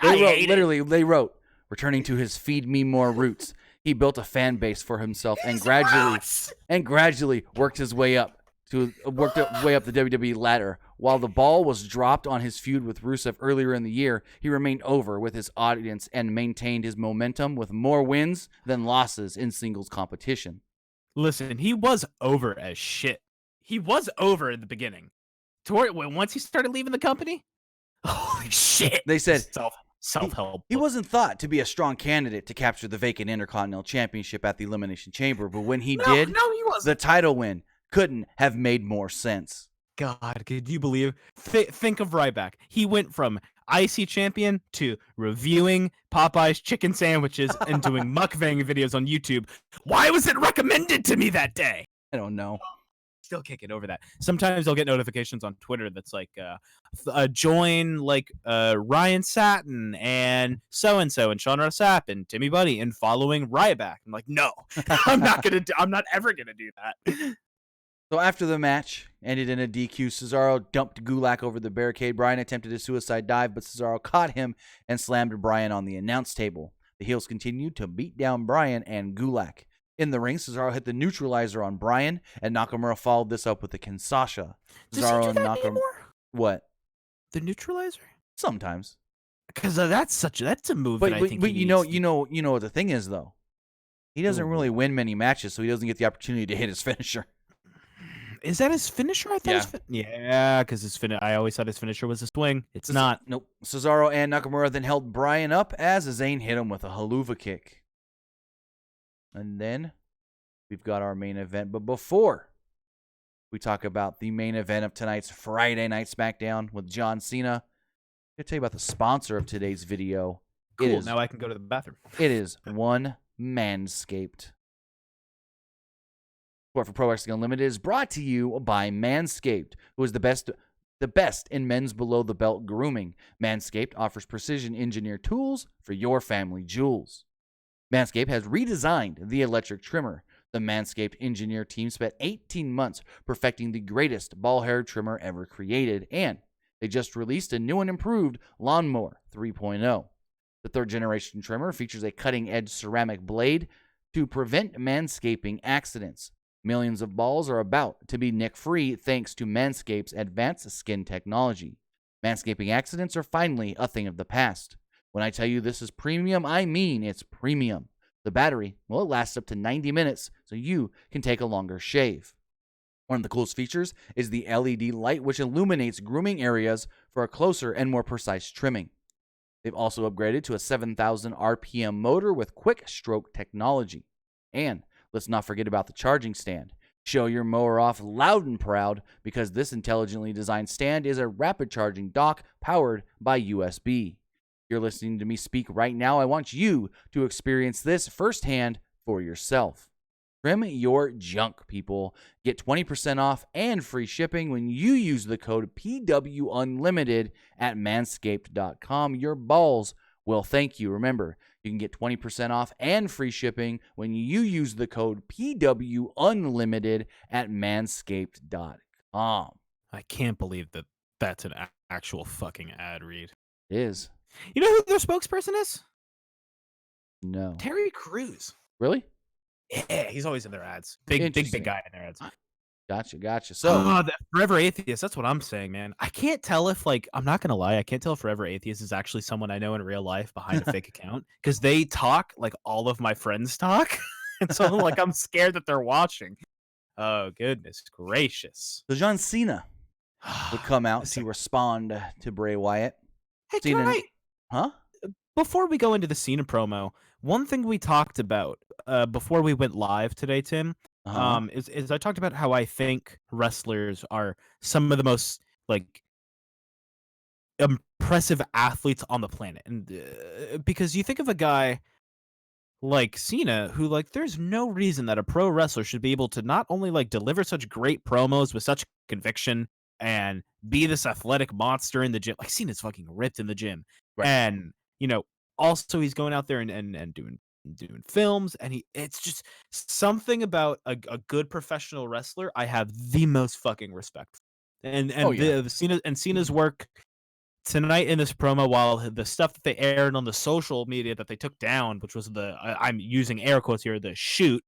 They wrote, returning to his feed me more roots. He built a fan base for himself and gradually worked his way up the WWE ladder. While the ball was dropped on his feud with Rusev earlier in the year, he remained over with his audience and maintained his momentum with more wins than losses in singles competition. Listen, he was over as shit. He was over in the beginning. Once he started leaving the company, holy shit. They said self-help. He wasn't thought to be a strong candidate to capture the vacant Intercontinental Championship at the Elimination Chamber, but when he did, no, he wasn't. the title win couldn't have made more sense. God, could you believe? Think of Ryback. He went from IC champion to reviewing Popeye's chicken sandwiches and doing mukbang videos on YouTube. Why was it recommended to me that day? I don't know. Still can't get over that. Sometimes I'll get notifications on Twitter that's like, join like Ryan Satin and so and Sean Ross Sapp and Timmy Buddy and following Ryback. I'm like, no, I'm not ever gonna do that. So after the match ended in a DQ, Cesaro dumped Gulak over the barricade. Bryan attempted a suicide dive, but Cesaro caught him and slammed Bryan on the announce table. The heels continued to beat down Bryan and Gulak. In the ring, Cesaro hit the neutralizer on Bryan, and Nakamura followed this up with the Kinshasa. Cesaro and Nakamura. What? The neutralizer? Sometimes. Because that's a move. But you know what the thing is though. He doesn't really win many matches, so he doesn't get the opportunity to hit his finisher. Is that his finisher? I thought. Yeah, because I always thought his finisher was a swing. It's not. Nope. Cesaro and Nakamura then held Bryan up as Zayn hit him with a haluva kick. And then we've got our main event. But before we talk about the main event of tonight's Friday Night Smackdown with John Cena, I'm going to tell you about the sponsor of today's video. Cool. Now I can go to the bathroom. It is Manscaped. Support for Pro Wrestling Unlimited is brought to you by Manscaped, who is the best in men's below-the-belt grooming. Manscaped offers precision-engineered tools for your family jewels. Manscaped has redesigned the electric trimmer. The Manscaped engineer team spent 18 months perfecting the greatest ball hair trimmer ever created, and they just released a new and improved Lawnmower 3.0. The third-generation trimmer features a cutting-edge ceramic blade to prevent manscaping accidents. Millions of balls are about to be nick-free thanks to Manscaped's advanced skin technology. Manscaping accidents are finally a thing of the past. When I tell you this is premium, I mean it's premium. The battery, well, it lasts up to 90 minutes, so you can take a longer shave. One of the coolest features is the LED light, which illuminates grooming areas for a closer and more precise trimming. They've also upgraded to a 7,000 RPM motor with quick stroke technology. And let's not forget about the charging stand. Show your mower off loud and proud because this intelligently designed stand is a rapid charging dock powered by USB. You're listening to me speak right now. I want you to experience this firsthand for yourself. Trim your junk, people. Get 20% off and free shipping when you use the code PWUnlimited at manscaped.com. Your balls will thank you. Remember, you can get 20% off and free shipping when you use the code PWUnlimited at manscaped.com. I can't believe that's an actual fucking ad read. It is. You know who their spokesperson is? No. Terry Crews. Really? Yeah, he's always in their ads. Big guy in their ads. Gotcha. So, the Forever Atheist, that's what I'm saying, man. I can't tell if, I'm not going to lie, I can't tell if Forever Atheist is actually someone I know in real life behind a fake account, because they talk like all of my friends talk, and so I'm scared that they're watching. Oh, goodness gracious. So John Cena would come out to respond to Bray Wyatt. Hey, Cena, huh? Before we go into the Cena promo, one thing we talked about before we went live today, Tim, is I talked about how I think wrestlers are some of the most impressive athletes on the planet, and because you think of a guy like Cena, who there's no reason that a pro wrestler should be able to not only deliver such great promos with such conviction and be this athletic monster in the gym. Cena's fucking ripped in the gym, right. And also he's going out there and doing films, and it's just something about a good professional wrestler I have the most fucking respect for. And Cena's work tonight in this promo, while the stuff that they aired on the social media that they took down, which was I'm using air quotes here, the shoot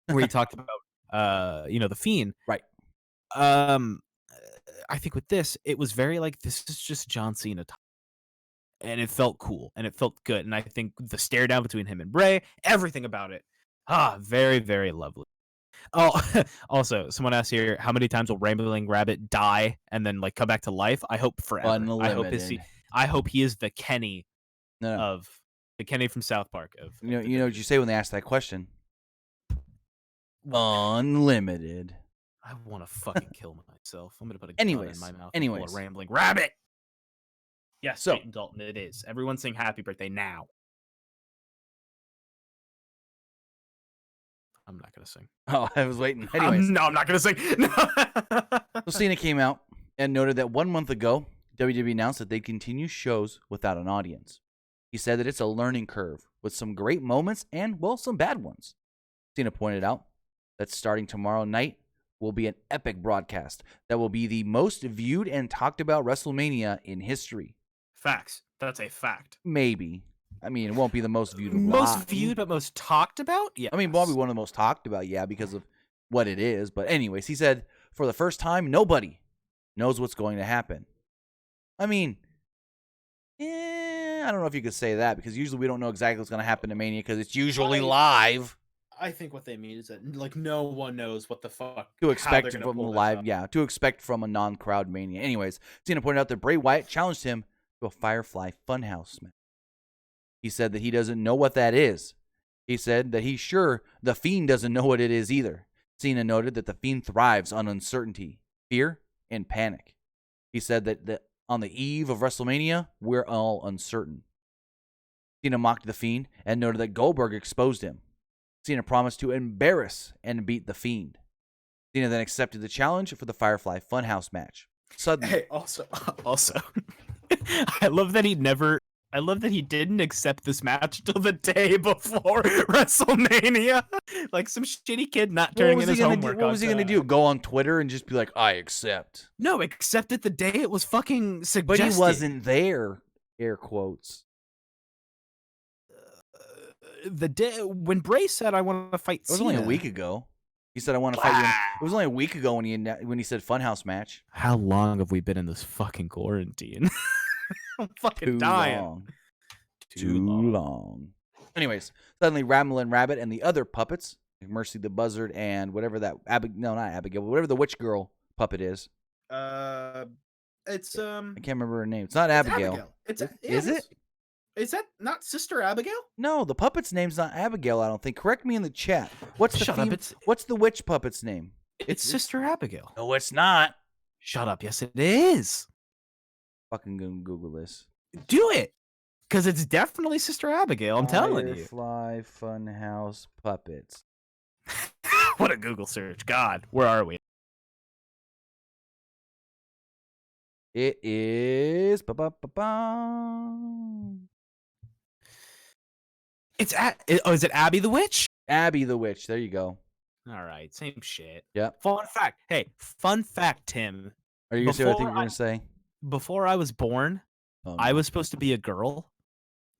where he talked about the Fiend, right? I think with this, it was very this is just John Cena time. And it felt cool, and it felt good. And I think the stare down between him and Bray, everything about it, very, very lovely. Oh, also, someone asked here, how many times will Rambling Rabbit die and then come back to life? I hope forever. Unlimited. I hope he is the Kenny No. of the Kenny from South Park. You know what you say when they ask that question? Unlimited. I want to fucking kill myself. I'm gonna put a gun in my mouth. And pull a rambling rabbit. Yes, so Peyton Dalton, it is. Everyone sing happy birthday now. I'm not gonna sing. Oh, I was waiting. Anyways, no, I'm not gonna sing. So Cena came out and noted that 1 month ago, WWE announced that they'd continue shows without an audience. He said that it's a learning curve with some great moments and, well, some bad ones. Cena pointed out that starting tomorrow night will be an epic broadcast that will be the most viewed and talked about WrestleMania in history. Facts. That's a fact. Maybe. I mean, it won't be the most viewed. Most viewed, but most talked about? Yeah. I mean, probably one of the most talked about, yeah, because of what it is. But anyways, he said, for the first time, nobody knows what's going to happen. I mean, I don't know if you could say that, because usually we don't know exactly what's going to happen to Mania because it's usually live. I think what they mean is that, like, no one knows what the fuck to expect from a live, to expect from a non-crowd Mania. Anyways, Cena pointed out that Bray Wyatt challenged him to a Firefly Funhouse match. He said that he doesn't know what that is. He said that he's sure the Fiend doesn't know what it is either. Cena noted that the Fiend thrives on uncertainty, fear, and panic. He said that on the eve of WrestleMania, we're all uncertain. Cena mocked the Fiend and noted that Goldberg exposed him. Cena promised to embarrass and beat the Fiend. Cena then accepted the challenge for the Firefly Funhouse match. Suddenly, hey, also, I love that he didn't accept this match till the day before WrestleMania. Like some shitty kid not turning in his homework. What was he gonna do? Go on Twitter and just be like, "I accept." No, accept it the day it was fucking suggested. But he wasn't there. Air quotes. The day when Bray said, "I want to fight," it was only a week ago. He said, "I want to fight you." It was only a week ago when he said Funhouse match. How long have we been in this fucking quarantine? I'm fucking dying. Too long. Anyways, suddenly Ramblin' Rabbit and the other puppets, Mercy the Buzzard and whatever that not Abigail, but whatever the witch girl puppet is. It's I can't remember her name. It's not Abigail. Is it? Is that not Sister Abigail? No, the puppet's name's not Abigail, I don't think. Correct me in the chat. What's the witch puppet's name? It's Sister Abigail. No, it's not. Shut up. Yes, it is. Fucking Google this. Do it. Because it's definitely Sister Abigail, I'm telling you. Firefly Funhouse puppets. What a Google search. God, where are we? It is... is it Abby the Witch? Abby the Witch. There you go. All right, same shit. Yep. Fun fact. Hey, fun fact, Tim. Are you going to say what I think you're going to say? Before I was born, I was supposed to be a girl.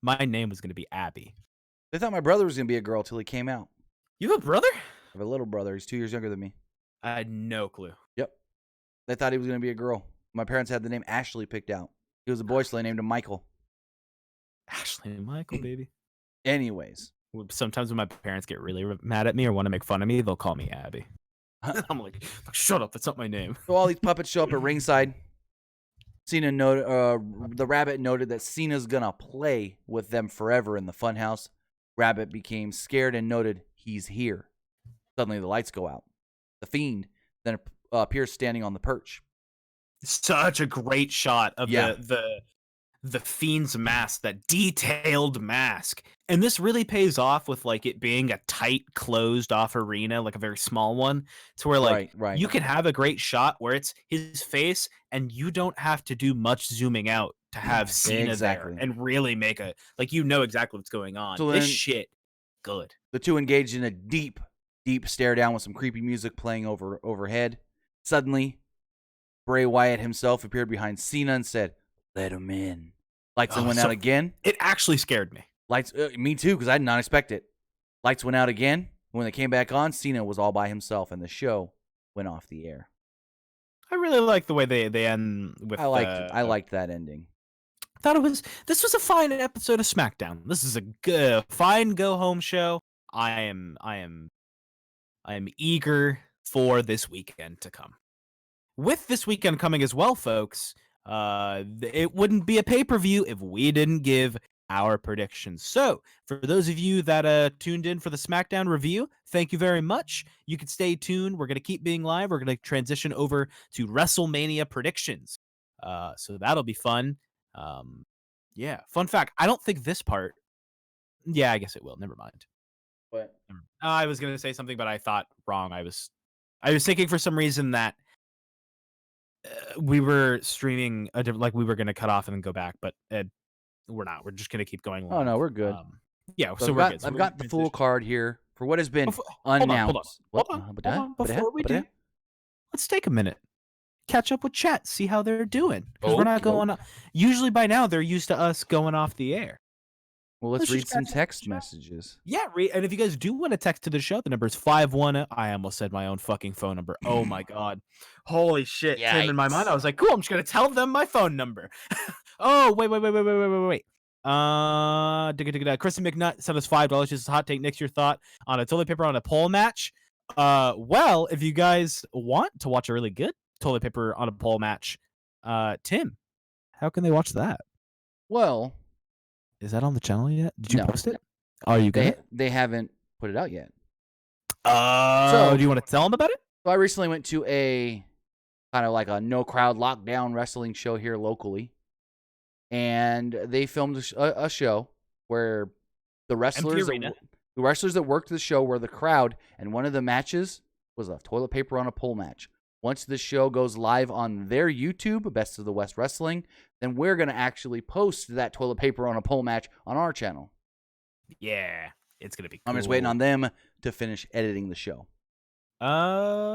My name was going to be Abby. They thought my brother was going to be a girl till he came out. You have a brother? I have a little brother. He's 2 years younger than me. I had no clue. Yep. They thought he was going to be a girl. My parents had the name Ashley picked out. He was a boy, so they named him Michael. Ashley and Michael, baby. Anyways. Sometimes when my parents get really mad at me or want to make fun of me, they'll call me Abby. I'm like, shut up, that's not my name. So all these puppets show up at ringside. Cena noted, the Rabbit noted that Cena's going to play with them forever in the Funhouse. Rabbit became scared and noted, he's here. Suddenly the lights go out. The Fiend then appears standing on the perch. Such a great shot of the Fiend's mask, that detailed mask. And this really pays off with like it being a tight, closed off arena, like a very small one, to where like you can have a great shot where it's his face and you don't have to do much zooming out to have Cena there and really make a, like, you know exactly what's going on. So this shit, good. The two engaged in a deep, deep stare down with some creepy music playing overhead. Suddenly, Bray Wyatt himself appeared behind Cena and said, "Let him in." Lights went out again. It actually scared me. Lights, me too, because I did not expect it. Lights went out again. When they came back on, Cena was all by himself, and the show went off the air. I really like the way they end with. I liked that ending. Thought this was a fine episode of SmackDown. This is a fine go home show. I am eager for this weekend to come. With this weekend coming as well, folks, it wouldn't be a pay-per-view if we didn't give our predictions. So, for those of you that tuned in for the SmackDown review, thank you very much. You can stay tuned. We're going to keep being live. We're going to transition over to Wrestlemania Predictions. So that'll be fun. Yeah, fun fact. I don't think this part. Yeah, I guess it will. Never mind. What? I was going to say something, but I thought wrong. I was thinking for some reason that we were streaming like we were going to cut off and then go back, but we're not. We're just going to keep going live. Oh no, we're good. Yeah, so we're good. So I've got the full card here for what has been announced. Hold on. Before we do, let's take a minute. Catch up with chat, see how they're doing. Because we're not going on. Usually by now they're used to us going off the air. Well, let's read some text messages. Yeah, and if you guys do want to text to the show, the number is 510. I almost said my own fucking phone number. Oh my god. Holy shit. Yikes. Came in my mind. I was like, cool, I'm just gonna tell them my phone number. Oh, wait. Kristen McNutt sent us $5. Just a hot take. Nick's your thought on a toilet paper on a pole match. Well, if you guys want to watch a really good toilet paper on a pole match, Tim, how can they watch that? Well, is that on the channel yet? Did you post it? Are you gonna? They haven't put it out yet. So do you want to tell them about it? So I recently went to a kind of like a no crowd lockdown wrestling show here locally, and they filmed a show where the wrestlers that worked the show were the crowd, and one of the matches was a toilet paper on a pole match. Once the show goes live on their YouTube, Best of the West Wrestling, then we're going to actually post that toilet paper on a pole match on our channel. Yeah, it's going to be cool. I'm just waiting on them to finish editing the show.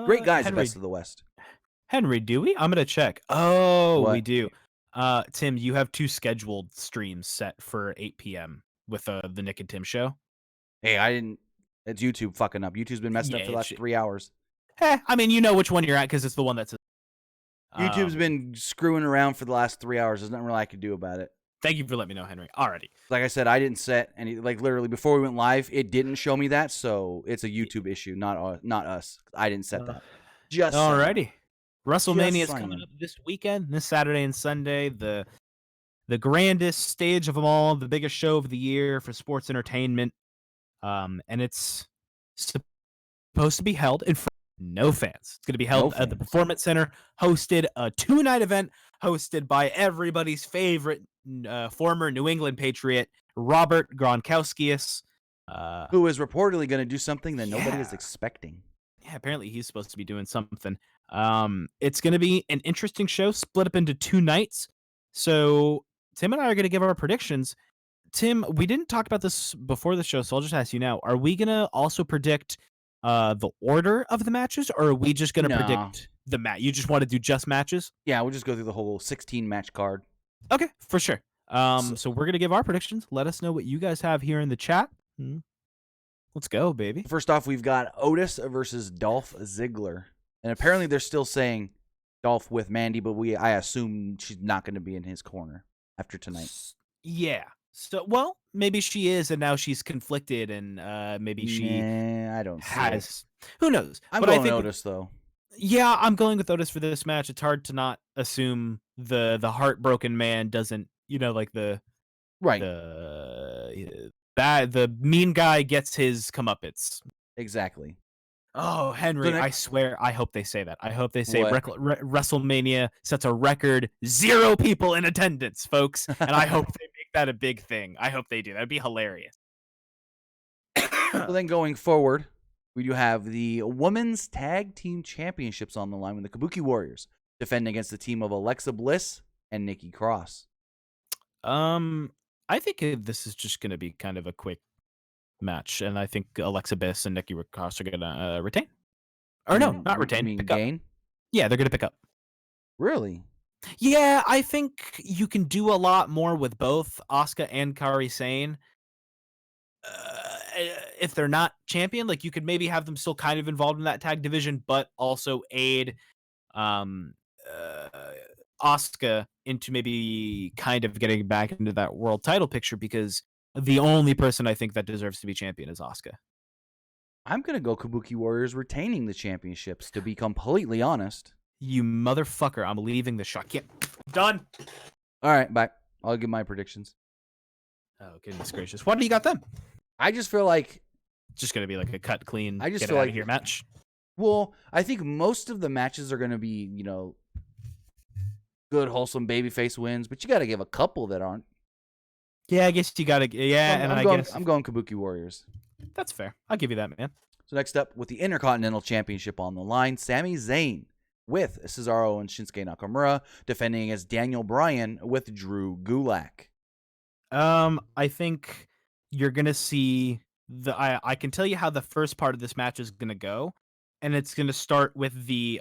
Great guys at Best of the West. Henry, do we? I'm going to check. Oh, What? We do. Tim, you have 2 scheduled streams set for 8 p.m. with the Nick and Tim show. Hey, I didn't. It's YouTube fucking up. YouTube's been messed up for the last 3 hours. I mean, you know which one you're at because it's the one that's. YouTube's been screwing around for the last 3 hours. There's nothing really I could do about it. Thank you for letting me know, Henry. Alrighty. Like I said, I didn't set any. Like literally before we went live, it didn't show me that, so it's a YouTube issue, not us. I didn't set that. Just alrighty. WrestleMania is coming up this weekend, this Saturday and Sunday. The grandest stage of them all, the biggest show of the year for sports entertainment, and it's supposed to be held in front of no fans. It's going to be held at the Performance Center, hosted a 2-night event hosted by everybody's favorite former New England Patriot, Robert Gronkowski, who is reportedly going to do something that nobody is expecting. Yeah, apparently he's supposed to be doing something. It's going to be an interesting show, split up into 2 nights. So Tim and I are going to give our predictions. Tim, we didn't talk about this before the show, so I'll just ask you now. Are we going to also predict the order of the matches, or are we just going to predict the match? You just want to do just matches? Yeah, we'll just go through the whole 16-match card. Okay, for sure. So we're going to give our predictions. Let us know what you guys have here in the chat. Let's go, baby. First off, we've got Otis versus Dolph Ziggler. And apparently they're still saying Dolph with Mandy, but I assume she's not going to be in his corner after tonight. Yeah. So, well, maybe she is, and now she's conflicted, and maybe she I don't has. Who knows? I'm going with Otis, though. Yeah, I'm going with Otis for this match. It's hard to not assume the heartbroken man doesn't, like the right. The mean guy gets his comeuppance. Exactly. Oh, Henry, I swear, I hope they say that. I hope they say WrestleMania sets a record 0 people in attendance, folks. And I hope they make that a big thing. I hope they do. That'd be hilarious. So then going forward, we do have the Women's Tag Team Championships on the line with the Kabuki Warriors defending against the team of Alexa Bliss and Nicki Cross. I think this is just going to be kind of a quick match, and I think Alexa Bliss and Nicki Cross are going to retain. Or no, not retain. You mean gain? Yeah, they're going to pick up. Really? Yeah, I think you can do a lot more with both Asuka and Kairi Sane. If they're not champion, like you could maybe have them still kind of involved in that tag division, but also aid Asuka into maybe kind of getting back into that world title picture, because the only person I think that deserves to be champion is Asuka. I'm going to go Kabuki Warriors retaining the championships, to be completely honest. You motherfucker, I'm leaving the shot. Yeah. Done. All right, bye. I'll give my predictions. Oh, goodness gracious. What do you got them? I just feel like just going to be like a cut, clean, I just get feel out like of here match. Well, I think most of the matches are going to be, good, wholesome babyface wins, but you got to give a couple that aren't. Yeah, I guess you got to. Yeah, I'm going Kabuki Warriors. That's fair. I'll give you that, man. So next up, with the Intercontinental Championship on the line, Sami Zayn with Cesaro and Shinsuke Nakamura defending against Daniel Bryan with Drew Gulak. I think you're gonna see I can tell you how the first part of this match is gonna go, and it's gonna start with the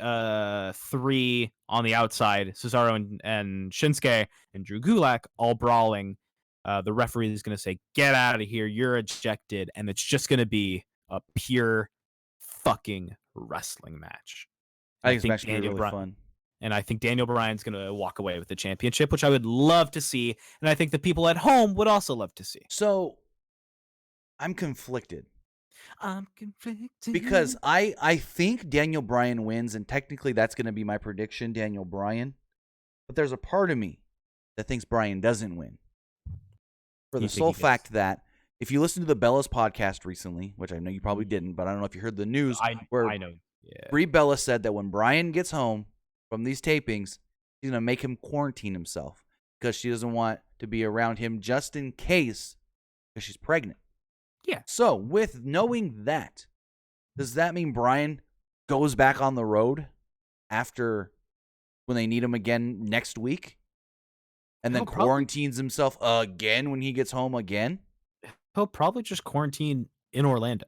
3 on the outside, Cesaro and Shinsuke and Drew Gulak all brawling. The referee is gonna say, "Get out of here! You're ejected," and it's just gonna be a pure fucking wrestling match. I think this match will be really fun. And I think Daniel Bryan's going to walk away with the championship, which I would love to see. And I think the people at home would also love to see. So, I'm conflicted. Because I think Daniel Bryan wins, and technically that's going to be my prediction, Daniel Bryan. But there's a part of me that thinks Bryan doesn't win. For the sole fact that if you listen to the Bellas podcast recently, which I know you probably didn't, but I don't know if you heard the news where I know. Yeah. Brie Bella said that when Bryan gets home from these tapings, she's going to make him quarantine himself because she doesn't want to be around him just in case because she's pregnant. Yeah. So, with knowing that, does that mean Bryan goes back on the road after when they need him again next week? And then quarantines himself again when he gets home again? He'll probably just quarantine in Orlando.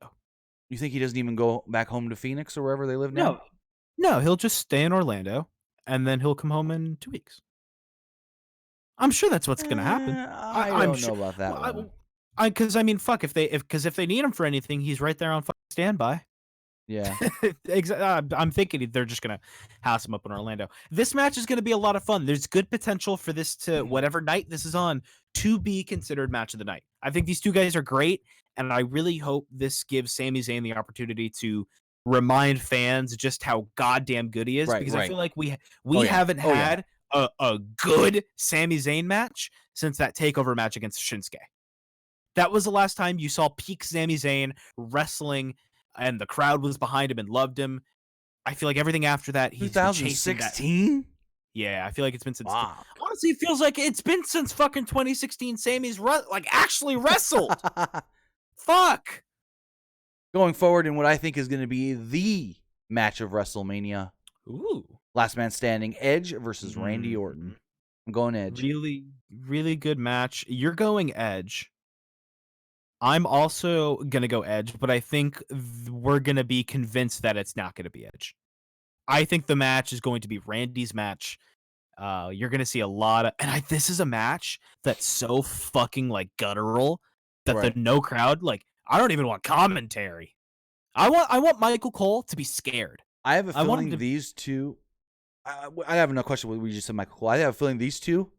You think he doesn't even go back home to Phoenix or wherever they live now? No, he'll just stay in Orlando, and then he'll come home in 2 weeks. I'm sure that's what's going to happen. I don't know about that one. Because fuck, if they need him for anything, he's right there on standby. Yeah. I'm thinking they're just going to house him up in Orlando. This match is going to be a lot of fun. There's good potential for this to, whatever night this is on, to be considered match of the night. I think these two guys are great, and I really hope this gives Sami Zayn the opportunity to remind fans just how goddamn good he is. Because I feel like we haven't had a good Sami Zayn match since that takeover match against Shinsuke. That was the last time you saw peak Sami Zayn wrestling, and the crowd was behind him and loved him. I feel like everything after that, he's 2016. Yeah, I feel like it's been since. Wow. Honestly, it feels like it's been since fucking 2016. Sami's actually wrestled. Fuck. Going forward in what I think is going to be the match of WrestleMania. Ooh. Last man standing, Edge versus Randy Orton. I'm going Edge. Really, really good match. You're going Edge. I'm also going to go Edge, but I think we're going to be convinced that it's not going to be Edge. I think the match is going to be Randy's match. You're going to see a lot of... And this is a match that's so fucking, guttural that the no crowd... I don't even want commentary. I want Michael Cole to be scared. I have a feeling these two... I have no question what we just said, Michael Cole. I have a feeling these two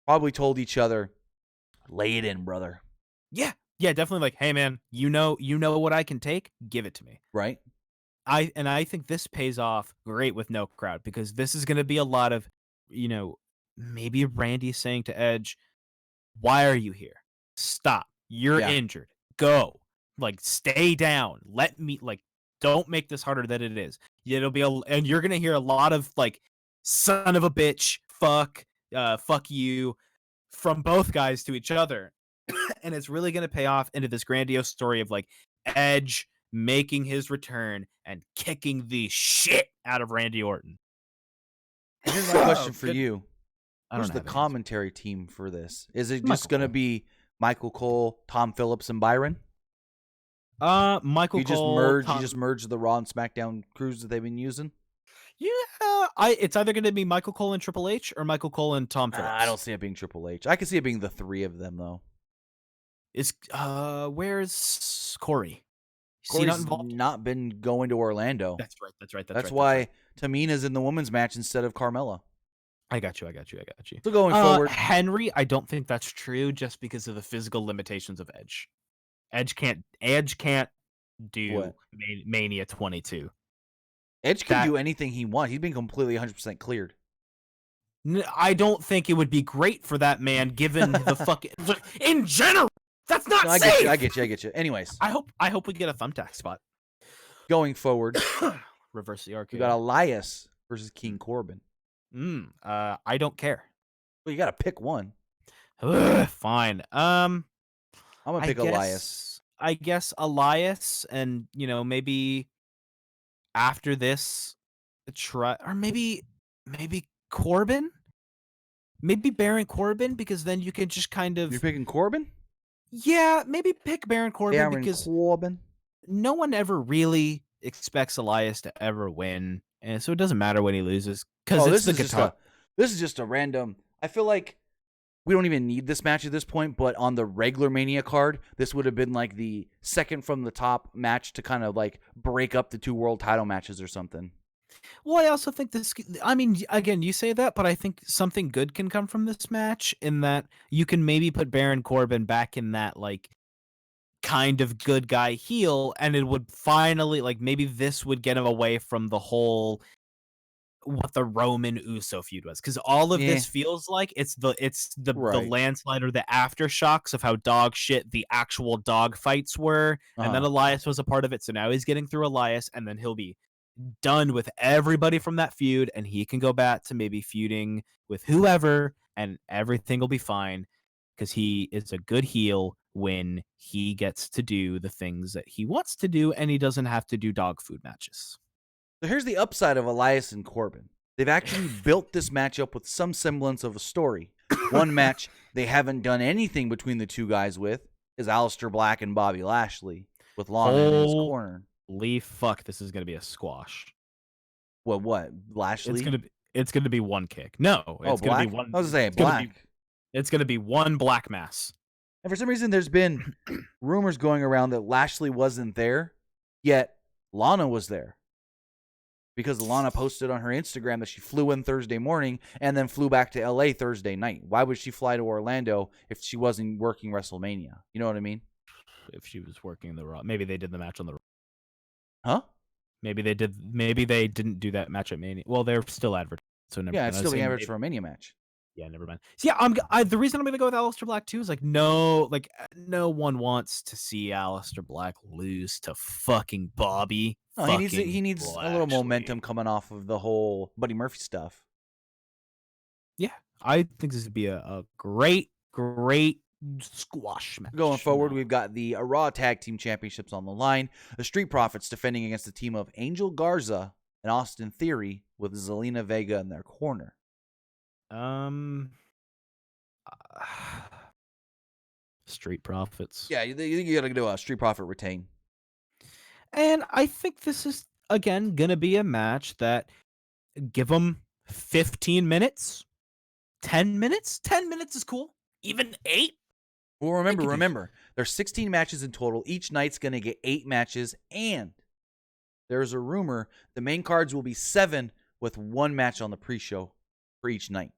probably told each other, lay it in, brother. Yeah. Yeah, definitely hey, man, you know what I can take? Give it to me. Right. I think this pays off great with no crowd because this is going to be a lot of, maybe Randy saying to Edge, why are you here? Stop. You're injured. Go. Stay down. Let me, don't make this harder than it is. It'll be and you're going to hear a lot of, son of a bitch, fuck you from both guys to each other. And it's really going to pay off into this grandiose story of, Edge making his return and kicking the shit out of Randy Orton. Here's my question for you. Who's the commentary team for this? Is it just going to be Michael Cole, Tom Phillips, and Byron? Michael Cole. You just merged the Raw and SmackDown crews that they've been using? Yeah, it's either going to be Michael Cole and Triple H or Michael Cole and Tom Phillips. I don't see it being Triple H. I can see it being the three of them, though. Where's Corey? Corey's not been going to Orlando. That's right. That's why Tamina's in the women's match instead of Carmella. I got you. So going forward, Henry, I don't think that's true just because of the physical limitations of Edge. Edge can't do Mania 22. Edge can do anything he wants. He's been completely 100% cleared. I don't think it would be great for that man, given the fucking in general. That's not No, safe. I get you. Anyways, I hope we get a thumbtack spot. going forward, Reverse the RKO. we got Elias versus King Corbin. I don't care. Well, you got to pick one. Fine. I'm gonna pick Elias. I guess Elias, and maybe after this, try or maybe Corbin. Maybe Baron Corbin, because then you can just kind of. You're picking Corbin? Yeah, maybe pick Baron Corbin because Corbin. No one ever really expects Elias to ever win, and so it doesn't matter when he loses because it's the guitar. This is just a random. I feel like we don't even need this match at this point, but on the regular Mania card, this would have been like the second from the top match to kind of like break up the 2 world title matches or something. Well, I also think this. I mean, again, you say that, but I think something good can come from this match in that you can maybe put Baron Corbin back in that like kind of good guy heel, and it would finally maybe this would get him away from the whole what the Roman Uso feud was, because all of this feels like it's the landslide or the aftershocks of how dog shit the actual dog fights were, and then Elias was a part of it, so now he's getting through Elias, and then he'll be done with everybody from that feud, and he can go back to maybe feuding with whoever, and everything will be fine because he is a good heel when he gets to do the things that he wants to do, and he doesn't have to do dog food matches. So here's the upside of Elias and Corbin. They've actually built this matchup with some semblance of a story. One match they haven't done anything between the two guys with is Aleister Black and Bobby Lashley with Lana in his corner. Holy fuck, this is going to be a squash. What? Lashley? It's going to be one kick. No, it's going to be one. I was going to say black. It's going to be one black mass. And for some reason, there's been rumors going around that Lashley wasn't there, yet Lana was there. Because Lana posted on her Instagram that she flew in Thursday morning and then flew back to LA Thursday night. Why would she fly to Orlando if she wasn't working WrestleMania? You know what I mean? If she was working the Raw, maybe they did the match on the Raw. Huh? Maybe they did. Maybe they didn't do that match at Mania. Well, they're still advertised, so never. Yeah, it's still the average for a Mania match. Yeah, never mind. So yeah, the reason I'm going to go with Aleister Black too is no one wants to see Aleister Black lose to fucking Bobby. No, he needs a little momentum coming off of the whole Buddy Murphy stuff. Yeah, I think this would be a great squash match. Going forward, we've got the Raw Tag Team Championships on the line. The Street Profits defending against the team of Angel Garza and Austin Theory with Zelina Vega in their corner. Street Profits. Yeah, you got to do a Street Profit retain. And I think this is, again, going to be a match that give them 15 minutes, 10 minutes. 10 minutes is cool. Even 8. Well, remember, there's 16 matches in total. Each night's going to get 8 matches, and there's a rumor the main cards will be 7 with 1 match on the pre-show for each night.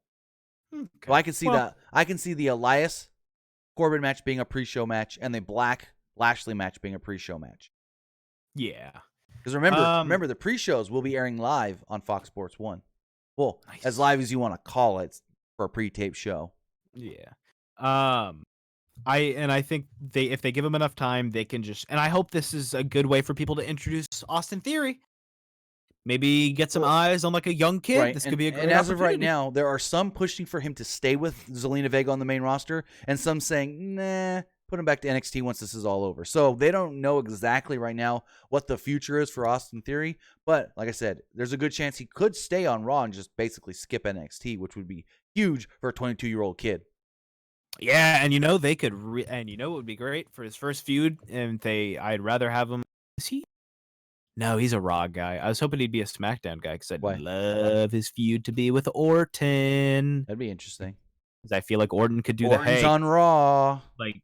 Okay. So I can see that. I can see the Elias Corbin match being a pre-show match, and the Black Lashley match being a pre-show match. Yeah, because remember the pre-shows will be airing live on Fox Sports 1. Well, nice. As live as you want to call it for a pre-taped show. Yeah. I think if they give them enough time, they can just. And I hope this is a good way for people to introduce Austin Theory. Maybe get some eyes on like a young kid. Right. This could be a great And as of right now, there are some pushing for him to stay with Zelina Vega on the main roster, and some saying, nah, put him back to NXT once this is all over. So they don't know exactly right now what the future is for Austin Theory. But like I said, there's a good chance he could stay on Raw and just basically skip NXT, which would be huge for a 22-year-old kid. Yeah, and they could, and it would be great for his first feud. And I'd rather have him. Is he? No, he's a Raw guy. I was hoping he'd be a SmackDown guy because I'd love his feud to be with Orton. That'd be interesting. Because I feel like Orton could do Orton's on Raw. Like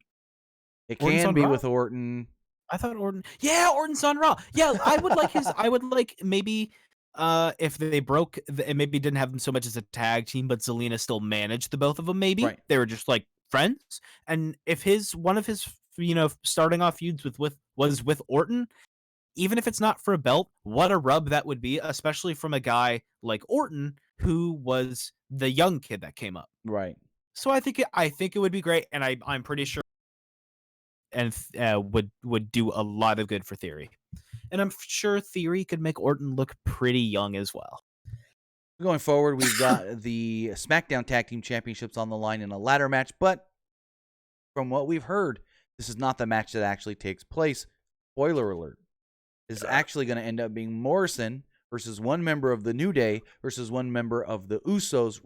it can be with Orton. I thought Orton. Yeah, Orton's on Raw. Yeah, I would like his. I would like maybe. If they broke and maybe didn't have them so much as a tag team, but Zelina still managed the both of them. Maybe they were just like friends. And if one of his starting off feuds was with Orton. Even if it's not for a belt, what a rub that would be, especially from a guy like Orton, who was the young kid that came up. Right. So I think it would be great, and I'm pretty sure and would do a lot of good for Theory. And I'm sure Theory could make Orton look pretty young as well. Going forward, we've got the SmackDown Tag Team Championships on the line in a ladder match, but from what we've heard, this is not the match that actually takes place. Spoiler alert. This is actually going to end up being Morrison versus one member of the New Day versus one member of the Usos,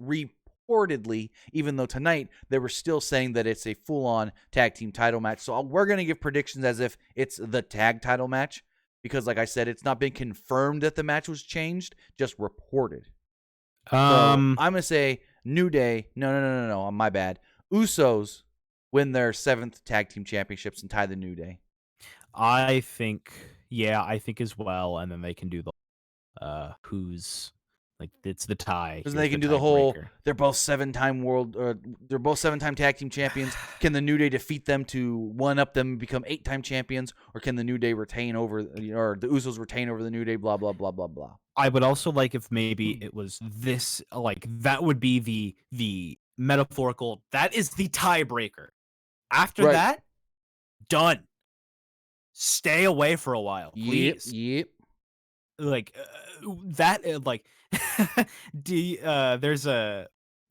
reportedly, even though tonight they were still saying that it's a full-on tag team title match. So we're going to give predictions as if it's the tag title match because, like I said, it's not been confirmed that the match was changed, just reported. So I'm going to say New Day. No. My bad. Usos win their 7th tag team championships and tie the New Day. I think as well. And then they can do the who's like it's the tie. Because they can do the whole. They're both 7-time they're both 7-time tag team champions. Can the New Day defeat them to one up them and become 8-time champions, or can the New Day retain over, or the Usos retain over the New Day? Blah blah blah blah blah. I would also like if maybe it was this, like that would be the metaphorical. That is the tiebreaker. After that, done. Stay away for a while, please. Yep. Like that. Like, there's that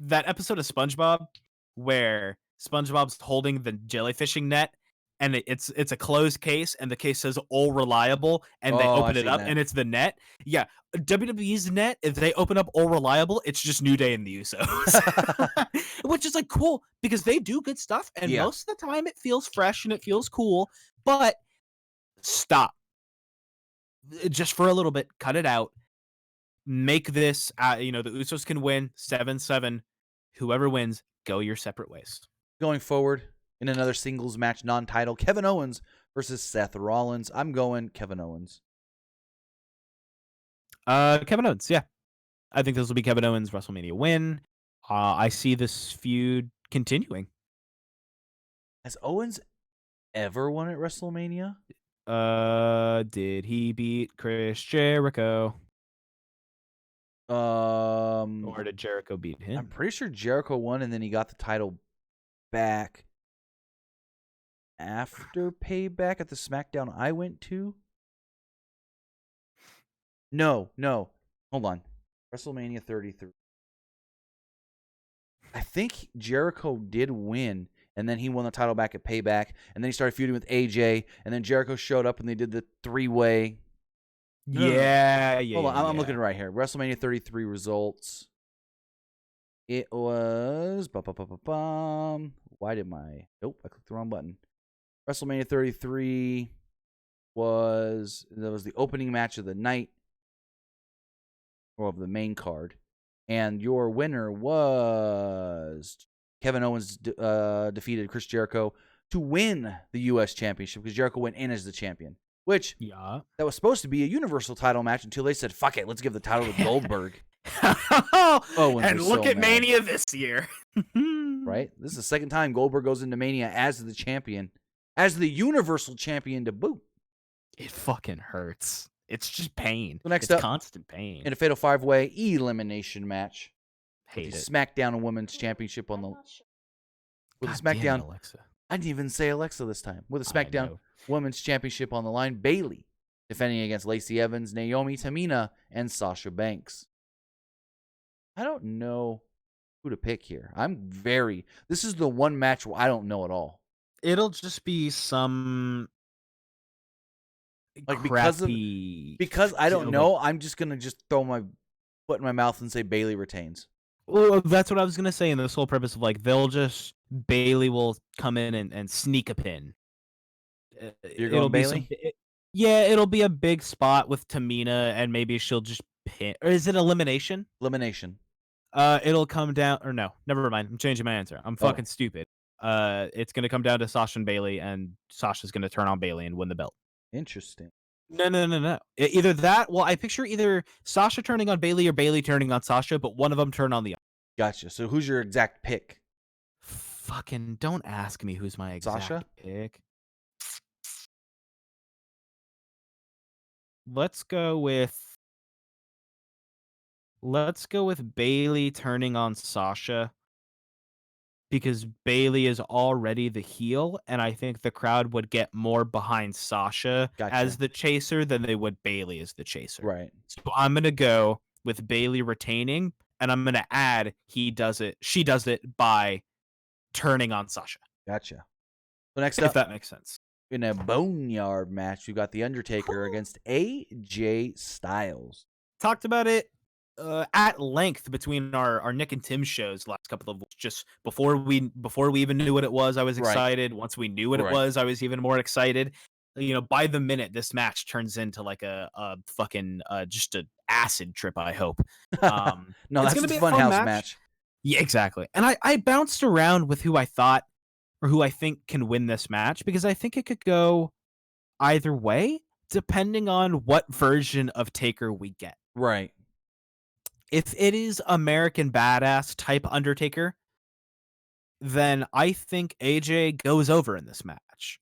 episode of SpongeBob where SpongeBob's holding the jellyfishing net. And it's a closed case, and the case says "all reliable," and they open it up, and it's the net. Yeah, WWE's net. If they open up "all reliable," it's just New Day and the Usos, which is like cool because they do good stuff, and most of the time it feels fresh and it feels cool. But stop, just for a little bit, cut it out. Make this, the Usos can win 7-7. Whoever wins, go your separate ways. Going forward. In another singles match, non-title, Kevin Owens versus Seth Rollins. I'm going Kevin Owens. Kevin Owens, yeah. I think this will be Kevin Owens' WrestleMania win. I see this feud continuing. Has Owens ever won at WrestleMania? Did he beat Chris Jericho? Or did Jericho beat him? I'm pretty sure Jericho won, and then he got the title back after Payback at the SmackDown I went to. No. Hold on. WrestleMania 33. I think Jericho did win, and then he won the title back at Payback, and then he started feuding with AJ, and then Jericho showed up, and they did the 3-way. Yeah. Hold on, I'm looking right here. WrestleMania 33 results. It was... Why did my... Nope, I clicked the wrong button. WrestleMania 33 was the opening match of the night, or of the main card, and your winner was Kevin Owens defeated Chris Jericho to win the U.S. Championship because Jericho went in as the champion, which that was supposed to be a Universal title match until they said, fuck it, let's give the title to Goldberg. And look at Mania this year. Right? This is the second time Goldberg goes into Mania as the champion. As the Universal Champion to boot. It fucking hurts. It's just pain. So next it's up, constant pain. In a Fatal 5-Way elimination match. Hate it. SmackDown Women's Championship on the... With the SmackDown... Damn it, Alexa. I didn't even say Alexa this time. With the SmackDown Women's Championship on the line, Bayley defending against Lacey Evans, Naomi, Tamina, and Sasha Banks. I don't know who to pick here. This is the one match where I don't know at all. It'll just be some like crappy... because I don't know. I'm just gonna throw my foot in my mouth and say Bayley retains. Well, that's what I was gonna say. And this whole purpose of Bayley will come in and sneak a pin. You're going Bayley? It'll be a big spot with Tamina, and maybe she'll just pin. Or is it elimination? Elimination. It'll come down, or no, never mind. I'm changing my answer. I'm fucking stupid. It's gonna come down to Sasha and Bayley, and Sasha's gonna turn on Bayley and win the belt. Interesting. No. Either that. Well, I picture either Sasha turning on Bayley or Bayley turning on Sasha, but one of them turn on the other. Gotcha. So who's your exact pick? Fucking don't ask me who's my exact pick. Let's go with Let's go with Bailey turning on Sasha because Bailey is already the heel, and I think the crowd would get more behind Sasha as Gotcha. the chaser than they would Bailey as the chaser. Right. So I'm gonna go with Bailey retaining, and I'm gonna add she does it by turning on Sasha. Gotcha. So next If up, that makes sense. in a boneyard match, we got The Undertaker against AJ Styles. Talked about it at length between our Nick and Tim shows last couple of weeks. Just before we even knew what it was, I was excited. Once we knew what it was, I was even more excited. You know, by the minute, this match turns into like a fucking just an acid trip. I hope. No, it's that's gonna a be fun a fun house match. Yeah, exactly. And I bounced around with who I thought or who I think can win this match because I think it could go either way depending on what version of Taker we get. Right. If it is American Badass type Undertaker, then I think AJ goes over in this match.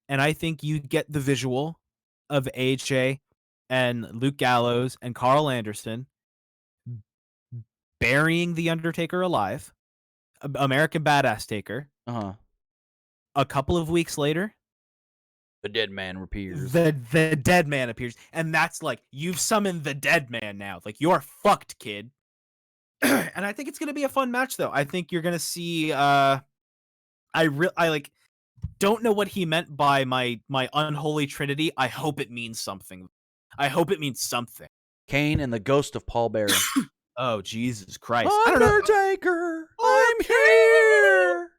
And I think you get the visual of AJ and Luke Gallows and Carl Anderson burying the Undertaker alive, American Badass Taker. Uh-huh. A couple of weeks later, the dead man appears. The dead man appears. And that's like, you've summoned the dead man now. Like, you're fucked, kid. And I think it's going to be a fun match, though. I think you're going to see, I like, don't know what he meant by my unholy trinity. I hope it means something. Kane and the ghost of Paul Bearer. Oh, Jesus Christ. Undertaker, I'm here.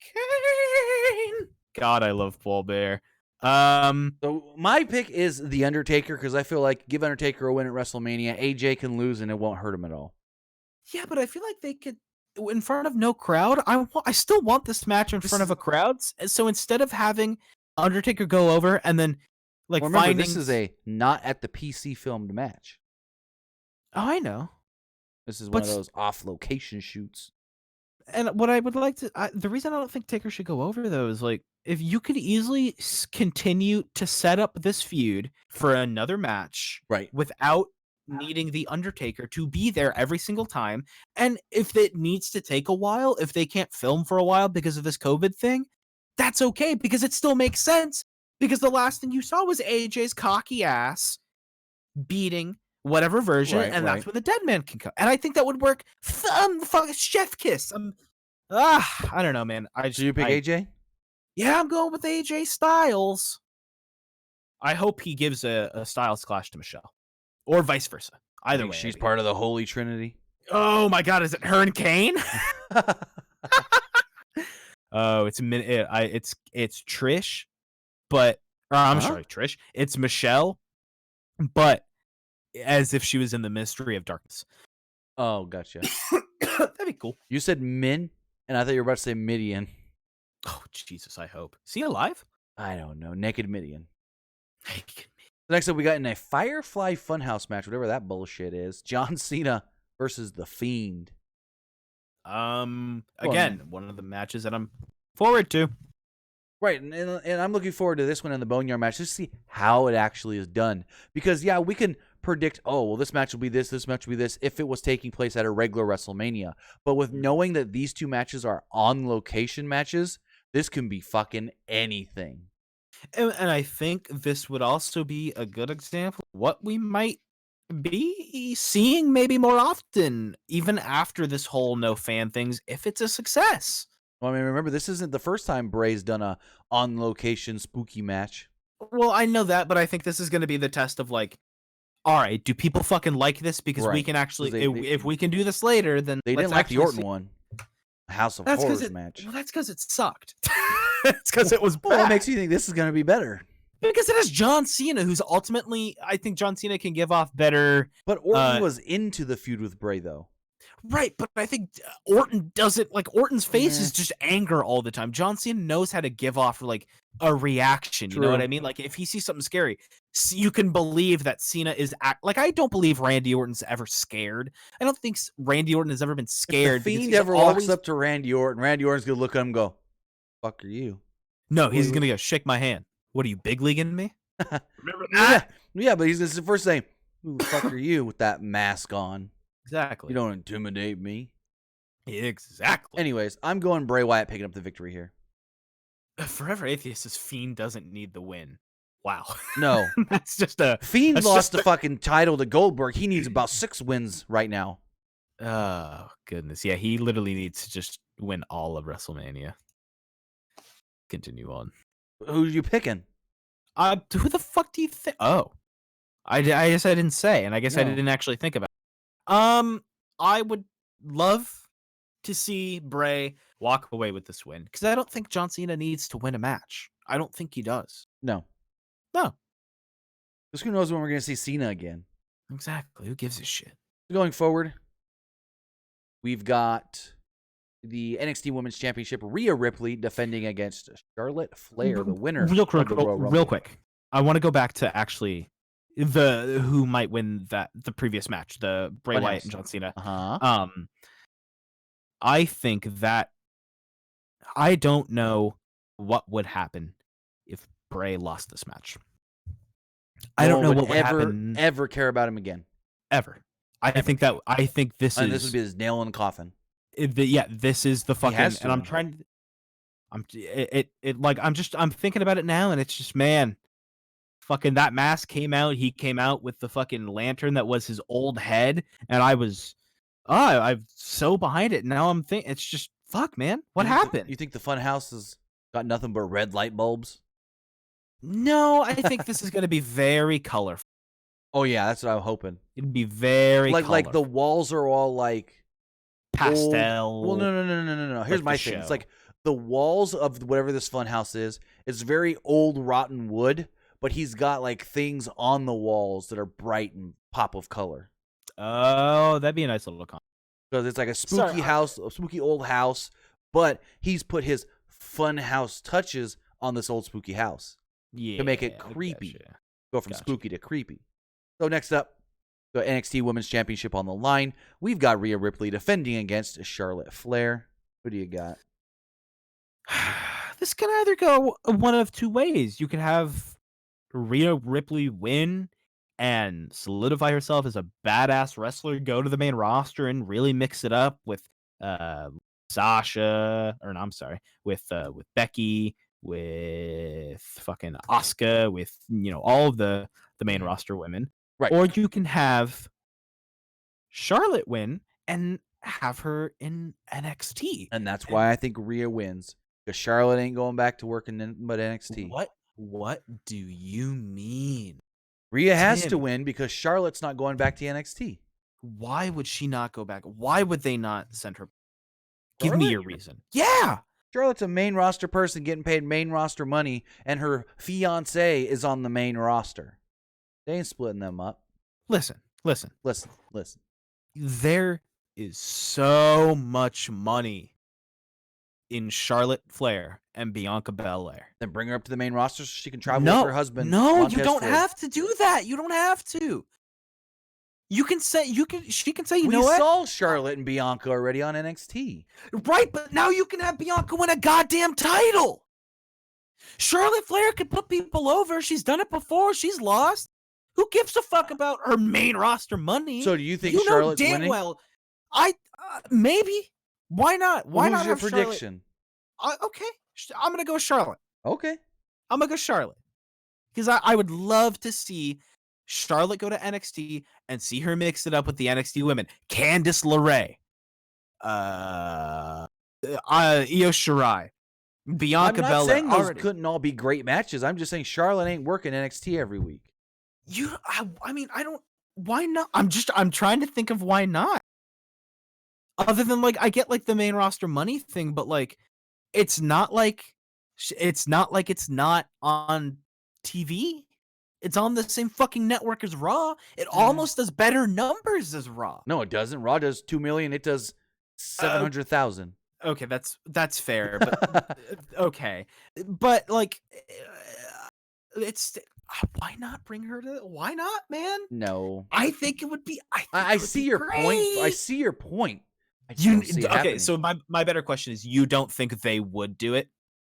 Kane. God, I love Paul Bear. So my pick is The Undertaker because I feel like give Undertaker a win at WrestleMania. AJ can lose and it won't hurt him at all. Yeah, but I feel like they could in front of no crowd. I still want this match in front of a crowd. So instead of having Undertaker go over and then like remember, this is a not at the PC filmed match. Oh, I know. This is one of those off location shoots. And what I would like to, the reason I don't think Taker should go over though is like if you could easily continue to set up this feud for another match, right, without needing the Undertaker to be there every single time, and if it needs to take a while, if they can't film for a while because of this COVID thing, that's okay because it still makes sense. Because the last thing you saw was AJ's cocky ass beating whatever version, and that's when the dead man can come. And I think that would work. Chef kiss. I don't know, man. So you pick AJ? Yeah, I'm going with AJ Styles. I hope he gives a Styles clash to Michelle, or vice versa. Either way, she's part of the Holy Trinity. Oh my God, is it her and Kane? Oh, it's Trish, but I'm sorry, Trish. It's Michelle, but as if she was in the Mystery of Darkness. Oh, gotcha. That'd be cool. You said Min, and I thought you were about to say Midian. Oh, Jesus, I hope. Is he alive? I don't know. Naked Midian. Next up, we got in a Firefly Funhouse match, whatever that bullshit is. John Cena versus The Fiend. Again, one of the matches that I'm forward to. Right, and I'm looking forward to this one in the Boneyard match just to see how it actually is done. Because, yeah, we can predict, oh, well, this match will be this match will be this, if it was taking place at a regular WrestleMania. But with knowing that these two matches are on-location matches, this can be fucking anything. And I think this would also be a good example of what we might be seeing maybe more often, even after this whole no fan things, if it's a success. Well, I mean, remember, this isn't the first time Bray's done a on-location spooky match. Well, I know that, but I think this is going to be the test of like, all right, do people fucking like this? Because we can actually, if we can do this later, then they didn't like the Orton one. House of Horrors match. Well, that's because it sucked. It's because it was bad. What makes you think this is going to be better? Because it has John Cena, who's ultimately, I think John Cena can give off better. But Orton was into the feud with Bray, though. Right, but I think Orton doesn't, like, Orton's face is just anger all the time. John Cena knows how to give off, like, a reaction, you know what I mean? Like, if he sees something scary, you can believe that Cena is, like, I don't believe Randy Orton's ever scared. I don't think Randy Orton has ever been scared. If the Fiend ever walks up to Randy Orton's going to look at him and go, fuck are you? No, he's going to go, shake my hand. What are you, big leaguing me? Remember that? Yeah, but he's going to first say, who the fuck are you with that mask on? Exactly. You don't intimidate me. Exactly. Anyways, I'm going Bray Wyatt picking up the victory here. Forever Atheist says Fiend doesn't need the win. Wow. No. That's just a... Fiend lost the fucking title to Goldberg. He needs about 6 wins right now. Oh, goodness. Yeah, he literally needs to just win all of WrestleMania. Continue on. Who are you picking? Who the fuck do you think? Oh. I guess I didn't say, and I guess I No. didn't actually think about it. I would love to see Bray walk away with this win, because I don't think John Cena needs to win a match. I don't think he does. No. No. Because who knows when we're going to see Cena again. Exactly. Who gives a shit? Going forward, we've got the NXT Women's Championship, Rhea Ripley defending against Charlotte Flair, the winner. Real quick, of the Royal Rumble. real quick. I want to go back to actually who might win the previous match, the Bray What Wyatt else? and John Cena. Uh-huh. I think that I don't know what would happen if Bray lost this match. I don't know what would happen ever care about him again. ever. I think this And is this would be his nail in the coffin. this is the fucking, has to and I'm win. trying. I'm thinking about it now, and it's just, man, fucking that mask came out. He came out with the fucking lantern that was his old head, and I'm so behind it. Now I'm thinking, it's just, fuck, man, what happened? You think the fun house has got nothing but red light bulbs? No, I think this is going to be very colorful. Oh yeah, that's what I'm hoping. It'd be very like the walls are all like pastel. Old. Well, no. Here's my thing. It's like the walls of whatever this fun house is very old rotten wood, but he's got like things on the walls that are bright and pop of color. Oh, that'd be a nice little concept. Because it's like a spooky house, a spooky old house, but he's put his fun house touches on this old spooky house to make it creepy. Gotcha. Go from spooky to creepy. So next up, the NXT Women's Championship on the line. We've got Rhea Ripley defending against Charlotte Flair. Who do you got? This can either go one of two ways. You can have Rhea Ripley win and solidify herself as a badass wrestler, go to the main roster and really mix it up with with Becky, with fucking Asuka, with all of the main roster women. Right. Or you can have Charlotte win and have her in NXT. And that's why I think Rhea wins. Because Charlotte ain't going back to working but NXT. What do you mean? Rhea has to win because Charlotte's not going back to NXT. Why would she not go back? Why would they not send her? Give me your reason. Yeah. Charlotte's a main roster person getting paid main roster money, and her fiance is on the main roster. They ain't splitting them up. Listen. There is so much money in Charlotte Flair and Bianca Belair. Then bring her up to the main roster so she can travel with her husband. No, Montez you don't Ford. have to do that. You don't have to. She can say, you know what? We saw Charlotte and Bianca already on NXT. Right, but now you can have Bianca win a goddamn title. Charlotte Flair can put people over. She's done it before. She's lost. Who gives a fuck about her main roster money? So do you think Charlotte's winning? Well, maybe. Why not? Why not your have prediction? Charlotte? Okay, I'm gonna go Charlotte. Okay, I'm gonna go Charlotte because I would love to see Charlotte go to NXT and see her mix it up with the NXT women. Candice LeRae, Io Shirai, Bianca Belair. I'm not saying those couldn't all be great matches. I'm just saying Charlotte ain't working NXT every week. Why not? I'm trying to think of why not. Other than I get the main roster money thing, but it's not like it's not on TV. It's on the same fucking network as Raw. It almost does better numbers as Raw. No, it doesn't. Raw does 2 million. It does 700,000. Okay, that's fair. But okay, but it's. Why not bring her to? Why not, man? No, I think it would be. I see your point. I see your point. Okay, so my better question is: you don't think they would do it?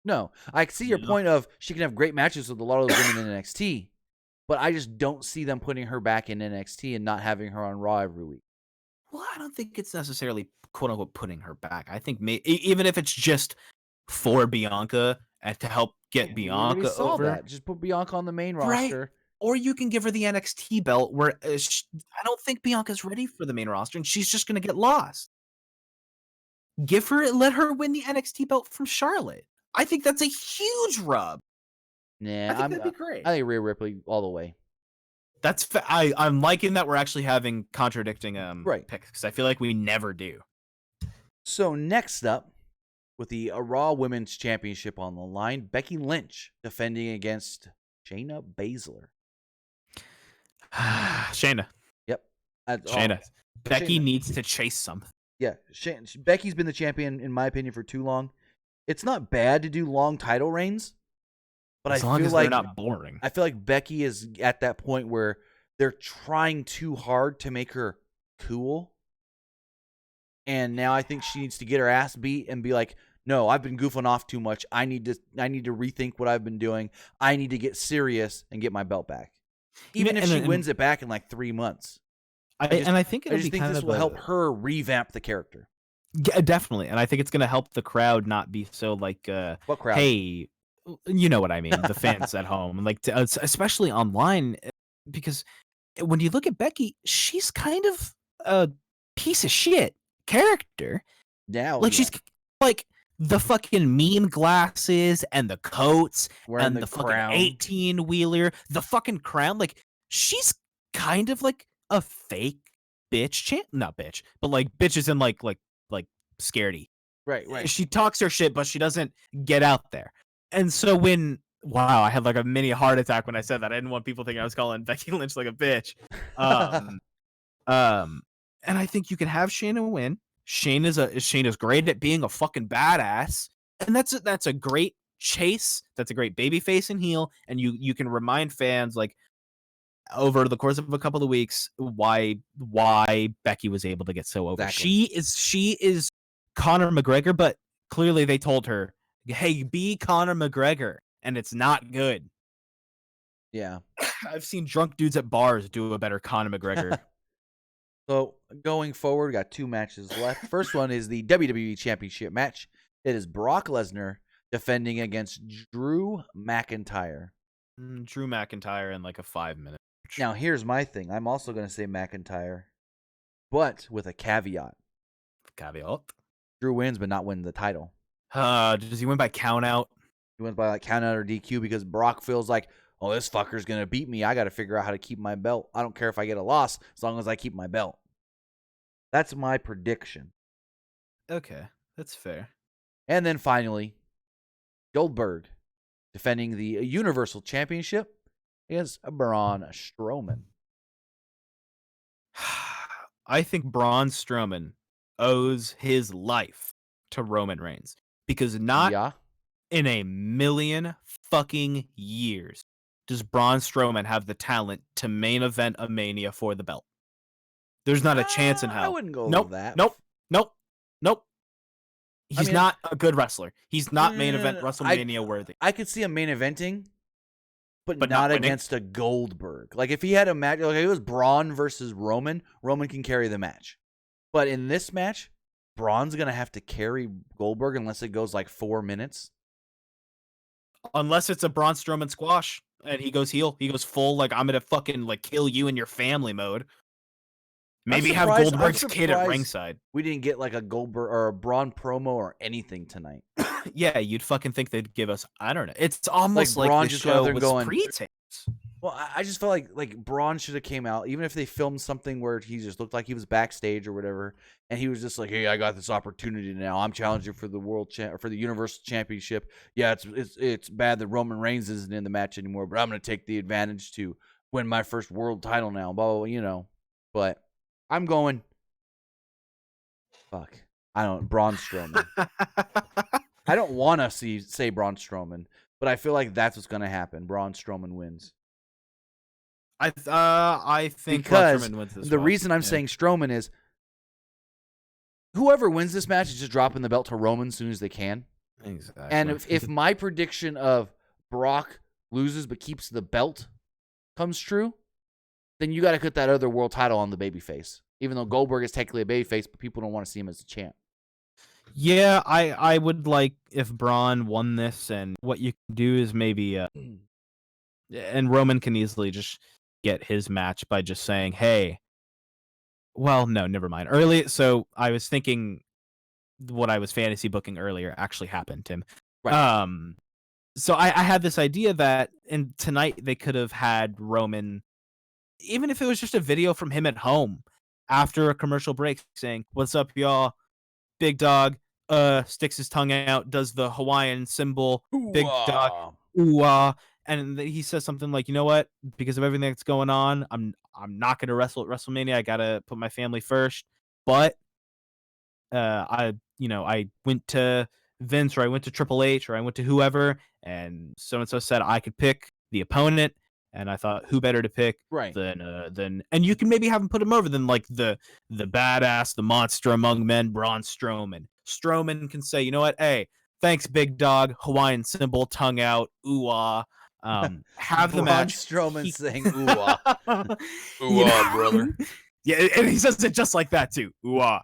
No, I see your point of she can have great matches with a lot of those women in NXT, but I just don't see them putting her back in NXT and not having her on Raw every week. Well, I don't think it's necessarily quote unquote putting her back. I think even if it's just for Bianca and to help get We already Bianca saw over, that. Just put Bianca on the main right? roster. Or you can give her the NXT belt where I don't think Bianca's ready for the main roster and she's just going to get lost. Let her win the NXT belt from Charlotte. I think that's a huge rub. Nah, I think that'd be great. I think Rhea Ripley all the way. I'm liking that we're actually having contradicting Right. picks because I feel like we never do. So next up, with the Raw Women's Championship on the line, Becky Lynch defending against Shayna Baszler. Shayna. Yep. Shayna. Becky Shayna needs to chase something. Yeah, Becky's been the champion, in my opinion, for too long. It's not bad to do long title reigns, but as I long feel as like they're not boring. I feel like Becky is at that point where they're trying too hard to make her cool. And now I think she needs to get her ass beat and be like, no, I've been goofing off too much. I need to rethink what I've been doing. I need to get serious and get my belt back. Even if she wins it back in like 3 months. I think this will help her revamp the character. Yeah, definitely. And I think it's going to help the crowd not be so like, what crowd? Hey, you know what I mean? The fans at home, like especially online, because when you look at Becky, she's kind of a piece of shit character. Now, like she's like the fucking meme glasses and the coats and the fucking 18-wheeler, the fucking crown. Like she's kind of like a fake bitch, not bitch, but like bitches in like scaredy. Right. She talks her shit, but she doesn't get out there. And so I had like a mini heart attack when I said that. I didn't want people thinking I was calling Becky Lynch like a bitch. And I think you can have Shayna win. Shayna's great at being a fucking badass, and that's a great chase. That's a great babyface and heel, and you can remind fans like over the course of a couple of weeks why Becky was able to get so over. Exactly. She is Conor McGregor, but clearly they told her, "Hey, be Conor McGregor," and it's not good. Yeah, I've seen drunk dudes at bars do a better Conor McGregor. So going forward, we got 2 matches left. First one is the WWE Championship match. It is Brock Lesnar defending against Drew McIntyre. Drew McIntyre in like a 5-minute. Now, here's my thing. I'm also going to say McIntyre, but with a caveat. Drew wins, but not win the title. Does he win by count out? He wins by like count out or DQ because Brock feels like, oh, this fucker's going to beat me. I got to figure out how to keep my belt. I don't care if I get a loss as long as I keep my belt. That's my prediction. Okay, that's fair. And then finally, Goldberg defending the Universal Championship against Braun Strowman. I think Braun Strowman owes his life to Roman Reigns because not in a million fucking years does Braun Strowman have the talent to main event a Mania for the belt. There's not a chance in hell. I wouldn't go with that. Nope. He's not a good wrestler. He's not main event WrestleMania worthy. I could see him main eventing, but not against a Goldberg. Like if he had a match, like if it was Braun versus Roman can carry the match. But in this match, Braun's gonna have to carry Goldberg unless it goes like 4 minutes. Unless it's a Braun Strowman squash and he goes heel. He goes full like I'm gonna fucking like kill you and your family mode. Maybe have Goldberg's kid at ringside. We didn't get like a Goldberg or a Braun promo or anything tonight. Yeah, you'd fucking think they'd give us. I don't know. It's almost like Braun the just show was pre-taped. Well, I just felt like Braun should have came out, even if they filmed something where he just looked like he was backstage or whatever, and he was just like, "Hey, I got this opportunity now. I'm challenging for the for the Universal Championship. Yeah, it's bad that Roman Reigns isn't in the match anymore, but I'm gonna take the advantage to win my first world title now." Blah, blah, blah, But I'm going. Fuck. Braun Strowman. I don't want to say Braun Strowman, but I feel like that's what's going to happen. Braun Strowman wins. I think because Braun Strowman wins this the reason I'm saying Strowman is whoever wins this match is just dropping the belt to Roman as soon as they can. Exactly. And if my prediction of Brock loses but keeps the belt comes true, then you got to put that other world title on the babyface. Even though Goldberg is technically a babyface, but people don't want to see him as a champ. Yeah, I would like if Braun won this, and what you can do is maybe and Roman can easily just get his match by just saying, "Hey, well, no, never mind." So I was thinking what I was fantasy booking earlier actually happened, Tim. Right. So I had this idea that tonight they could have had Roman, even if it was just a video from him at home after a commercial break saying, "What's up, y'all? Big Dog sticks his tongue out, does the Hawaiian symbol, Big Dog, ooh-ah," and he says something like, "You know what? Because of everything that's going on, I'm not going to wrestle at WrestleMania. I got to put my family first. But I went to Vince, or I went to Triple H, or I went to whoever, and so said I could pick the opponent, and I thought, who better to pick Right. than and you can maybe have him put him over than like the badass, the monster among men, Braun Strowman. Strowman can say, you know what, hey, thanks, Big Dog, Hawaiian symbol, tongue out, ooh-ah." Have the Braun match. Strowman saying ooh-ah. You Ooh-ah, know? brother. Yeah, and he says it just like that too. Ooh-ah.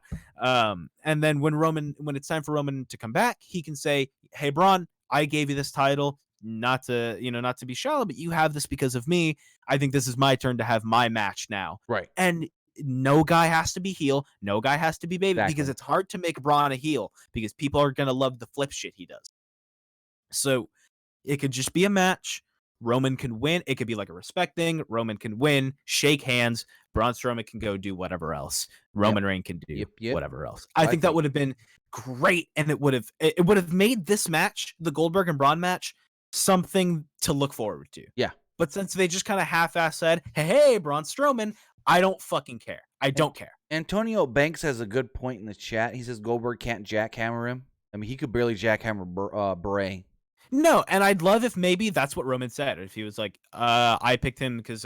And then when it's time for Roman to come back, he can say, "Hey, Braun, I gave you this title not to be shallow, but you have this because of me. I think this is my turn to have my match now." Right. And no guy has to be heel, no guy has to be baby, Exactly. because it's hard to make Braun a heel because people are gonna love the flip shit he does. So it could just be a match. Roman can win. It could be like a respect thing. Roman can win, shake hands. Braun Strowman can go do whatever else. Roman Reigns can do whatever else. I think that would have been great, and it would have made this match, the Goldberg and Braun match, something to look forward to. Yeah. But since they just kind of half-ass said, "Hey, Braun Strowman," I don't fucking care. I don't care. Antonio Banks has a good point in the chat. He says Goldberg can't jackhammer him. I mean, he could barely jackhammer Bray. No, and I'd love if maybe that's what Roman said. If he was like, I picked him because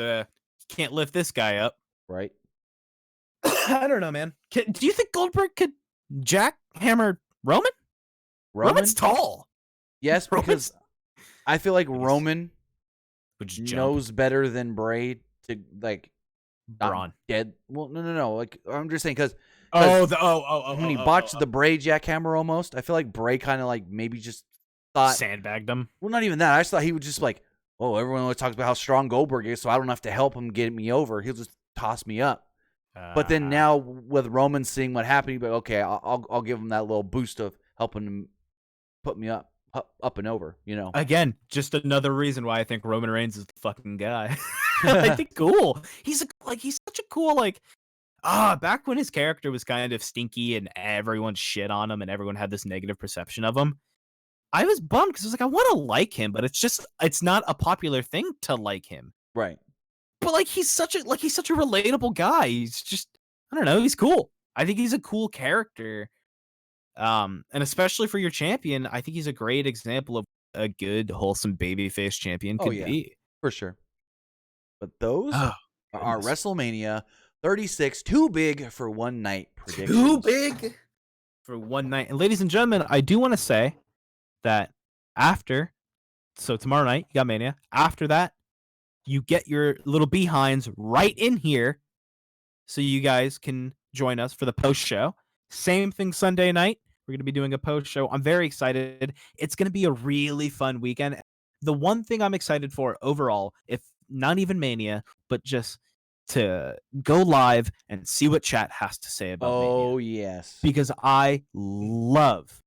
can't lift this guy up. Right. I don't know, man. Do you think Goldberg could jackhammer Roman? Roman's tall. Yes, because I feel like Roman would knows better than Bray to like Braun. Dead. Well, no. Like I'm just saying because when he botched the Bray jackhammer almost, I feel like Bray kind of like maybe just thought sandbagged him. Well, not even that. I just thought he would just like, oh, everyone always talks about how strong Goldberg is, so I don't have to help him get me over. He'll just toss me up. But then now with Roman seeing what happened, but okay, I'll give him that little boost of helping him put me up and over. You know. Again, just another reason why I think Roman Reigns is the fucking guy. I think cool. He's such a cool back when his character was kind of stinky and everyone shit on him and everyone had this negative perception of him, I was bummed because I was like, I want to like him, but it's not a popular thing to like him. Right. But he's such a relatable guy. He's just, I don't know, he's cool. I think he's a cool character. And especially for your champion, I think he's a great example of a good, wholesome babyface champion could be. For sure. But those are WrestleMania 36, too big for one night predictions. Too big for one night. And ladies and gentlemen, I do want to say that so tomorrow night, you got Mania. After that, you get your little behinds right in here so you guys can join us for the post show. Same thing Sunday night. We're going to be doing a post show. I'm very excited. It's going to be a really fun weekend. The one thing I'm excited for overall, if not even Mania, but just to go live and see what chat has to say about Mania. Oh, yes. Because I love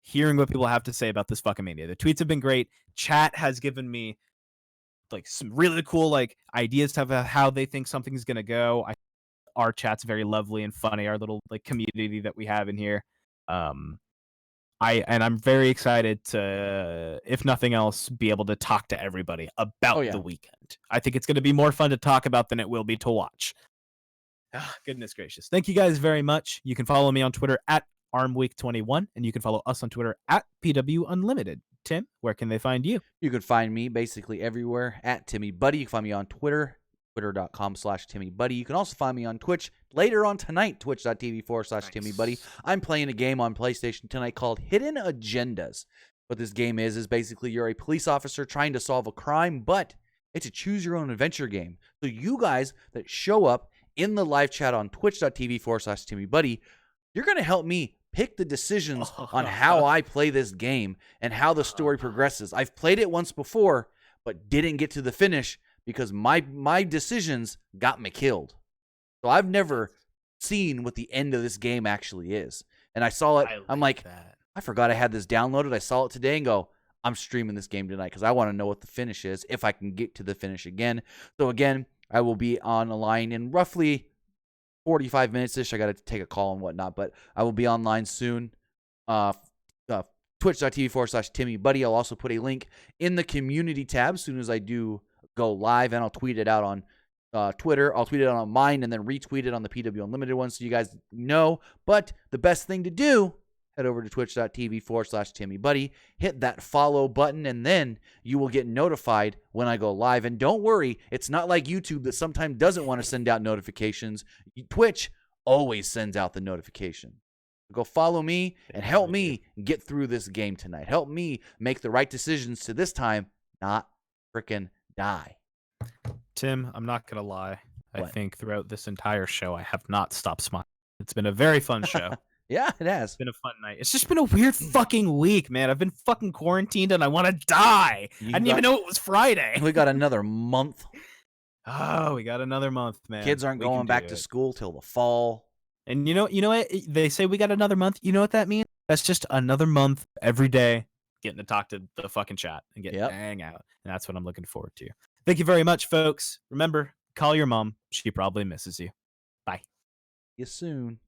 hearing what people have to say about this fucking Mania. The tweets have been great. Chat has given me some really cool ideas of how they think something's gonna go. Our chat's very lovely and funny. Our little community that we have in here. I'm very excited to, if nothing else, be able to talk to everybody about the weekend. I think it's going to be more fun to talk about than it will be to watch. Goodness gracious. Thank you guys very much. You can follow me on Twitter at ArmWeek21, and you can follow us on Twitter at PW Unlimited. Tim, where can they find you? You can find me basically everywhere at Timmy Buddy. You can find me on Twitter, twitter.com/Timmy Buddy. You can also find me on Twitch later on tonight, twitch.tv/Timmy Buddy. I'm playing a game on PlayStation tonight called Hidden Agendas. What this game is basically you're a police officer trying to solve a crime, but it's a choose your own adventure game. So you guys that show up in the live chat on twitch.tv/TimmyBuddy, you're going to help me pick the decisions on how I play this game and how the story progresses. I've played it once before, but didn't get to the finish because my decisions got me killed. So I've never seen what the end of this game actually is. And I saw it. I'm like, I forgot I had this downloaded. I saw it today and go, I'm streaming this game tonight because I want to know what the finish is if I can get to the finish again. So again, I will be on a line in roughly 45 minutes-ish. I got to take a call and whatnot, but I will be online soon. Twitch.tv/TimmyBuddy. I'll also put a link in the community tab as soon as I do go live, and I'll tweet it out on Twitter. I'll tweet it out on mine and then retweet it on the PW Unlimited one so you guys know. But the best thing to do, head over to twitch.tv/TimmyBuddy, hit that follow button, and then you will get notified when I go live. And don't worry, it's not like YouTube that sometimes doesn't want to send out notifications. Twitch always sends out the notification. Go follow me and help me get through this game tonight. Help me make the right decisions to this time not freaking die. Tim, I'm not going to lie. What? I think throughout this entire show, I have not stopped smiling. It's been a very fun show. Yeah, it has. It's been a fun night. It's just been a weird fucking week, man. I've been fucking quarantined and I want to die. I didn't even know it was Friday. We got another month. Oh, we got another month, man. Kids aren't going back to school till the fall. And you know what? They say we got another month. You know what that means? That's just another month every day getting to talk to the fucking chat and get to hang out. And that's what I'm looking forward to. Thank you very much, folks. Remember, call your mom. She probably misses you. Bye. See you soon.